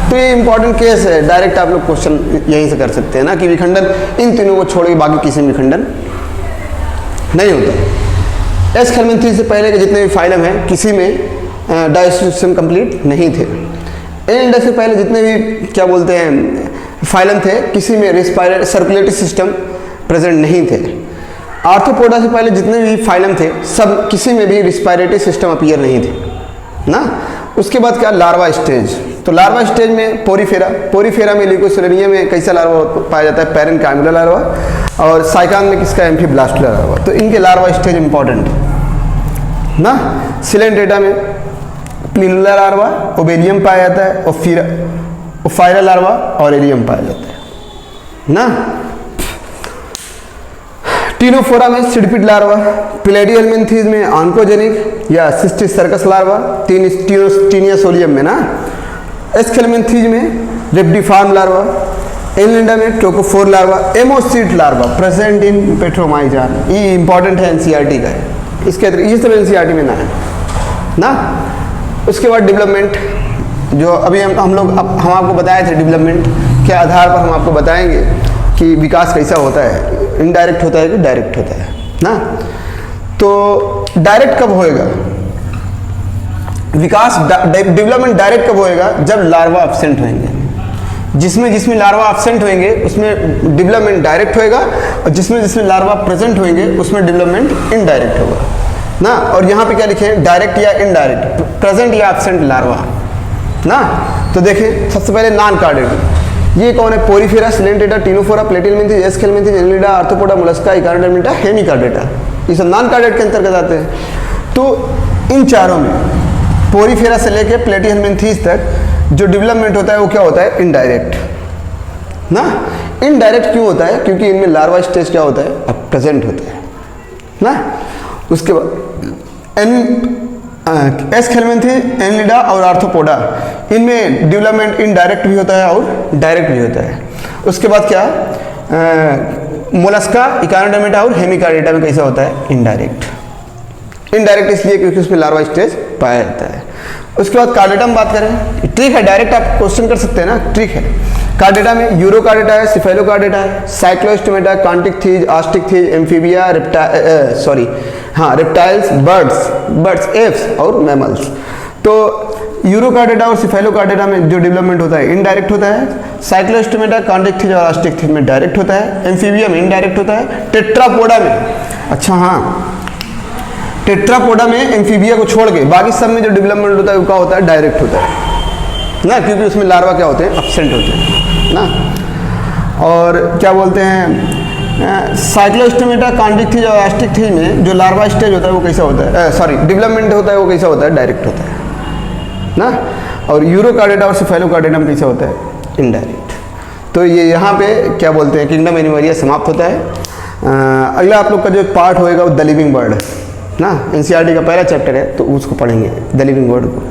तो ये इंपॉर्टेंट केस है, डायरेक्ट आप लोग क्वेश्चन यहीं से कर सकते हैं ना कि विखंडन इन तीनों को छोड़ के बाकी किसी में विखंडन नहीं होता। एस्केलमेंथीज से पहले के जितने भी फाइलम हैं किसी में डाइजेस्टिव सिस्टम कंप्लीट नहीं थे। एनिलिडा से पहले जितने भी क्या बोलते हैं फाइलम थे, किसी में सर्कुलेटरी सिस्टम प्रेजेंट नहीं थे। आर्थ्रोपोडा से पहले जितने भी फाइलम थे सब किसी में भी रिस्पायरेटरी सिस्टम अपीयर नहीं थे ना। उसके बाद क्या? Larva stage. तो लार्वा स्टेज में पोरीफेरा में ल्यूकोसेरेनिया में कैसा लार्वा पाया जाता है? पैरेन्काइमुलर लार्वा। और साइकान में किसका? एम्फीब्लास्टुलर लार्वा। तो इनके लार्वा स्टेज इंपॉर्टेंट ना। सिलेंड्रेटा में प्लिनुला लार्वा, ओबेरियम पाया जाता है, और फायरा लार्वा और एरियम पाया जाता है ना। टीनोफोरा में सिडपिड लार्वा, प्लेडियलमेंथीज में ऑन्कोजेनिक या सिस्टिस सर्कस लार्वा, टीनियासोलियम में ना। एस्केलमेंथीज में रिप्टिफार्म लार्वा, एनिलिडा में टोकोफोर लार्वा, एमोसीट लार्वा प्रेजेंट इन पेट्रोमाइजान। ये इंपॉर्टेंट है, एनसीईआरटी का है, इसके ये सब एनसीईआरटी में ना है ना। उसके बाद डेवलपमेंट, जो अभी हम आपको बताए थे, डेवलपमेंट के आधार पर हम आपको बताएंगे कि विकास कैसा होता है, इनडायरेक्ट होता है कि डायरेक्ट होता है ना। तो डायरेक्ट कब होएगा विकास? डेवलपमेंट डायरेक्ट कब होएगा? जब लार्वा एब्सेंट होंगे। जिसमें लार्वा एब्सेंट होंगे उसमें डेवलपमेंट डायरेक्ट होएगा, और जिसमें लार्वा प्रेजेंट होंगे उसमें डेवलपमेंट इनडायरेक्ट होगा ना। और यहाँ पे क्या लिखे? डायरेक्ट या इनडायरेक्ट, प्रेजेंट या एब्सेंट लार्वा ना। तो देखें सबसे पहले नॉन कार्डेट, ये कौन है? Porifera, coelenterata, ctenophora, platyhelminthes, aschelminthes, annelida, arthropoda, mollusca, इकार्डेटा, हेमिकार्डेटा, ये सब नॉन कार्डेट के अंतर्गत आते हैं। तो इन चारों में पोरीफेरा से लेके प्लेटियलमेंथीज तक जो डेवलपमेंट होता है वो क्या होता है? इनडायरेक्ट ना। इनडायरेक्ट क्यों होता है? क्योंकि इनमें लार्वा स्टेज क्या होता है? अब प्रेजेंट होता है ना। उसके बाद एस्केलमेंथीज, एनिलिडा और आर्थ्रोपोडा, इनमें डेवलपमेंट इनडायरेक्ट भी होता है और डायरेक्ट भी होता है। उसके बाद क्या? मोलस्का, इकार्डेटा और हेमिकार्डेटा में कैसा होता है? इनडायरेक्ट। इनडायरेक्ट इसलिए क्योंकि उसमें लार्वा स्टेज पाया जाता है। उसके बाद कार्डेटा में बात करें, ट्रिक है, डायरेक्ट आप क्वेश्चन कर सकते हैं ना, ट्रिक है। कार्डेटा में यूरोकार्डेटा है, सिफेलोकार्डेटा है, cyclostomata, chondrichthyes, osteichthyes, amphibia, reptiles, birds, apes और मैमल्स। तो यूरोकार्डेटा और सिफेलोकार्डेटा में जो डेवलपमेंट होता है इनडायरेक्ट होता है। साइक्लोस्टोमेटा, कॉन्टिकथीज और आस्टिकथीज में डायरेक्ट होता है। एम्फीबिया में इनडायरेक्ट होता है। टेट्रापोडा में, अच्छा हाँ, टेट्रापोडा में एम्फीबिया को छोड़ के बाकी सब में जो डेवलपमेंट होता है वो क्या होता है? डायरेक्ट होता है ना, क्योंकि उसमें लार्वा क्या होते हैं? एब्सेंट होते हैं ना। और क्या बोलते हैं, साइक्लोस्टोमेटा, कॉन्टिकथीज और आस्टिकथीज में जो लार्वा स्टेज होता है वो कैसा होता है? डेवलपमेंट होता है वो कैसा होता है? डायरेक्ट होता है ना। और यूरोकार्डेटा और सिफेलोकार्डेटा में कैसा होता है? इनडायरेक्ट। तो ये यहाँ पे क्या बोलते हैं? किंगडम एनिमलिया समाप्त होता है। अगला आप लोग का जो पार्ट होएगा वो द लिविंग बर्ड ना। एनसीईआरटी का पहला चैप्टर है तो उसको पढ़ेंगे, द लिविंग बर्ड को।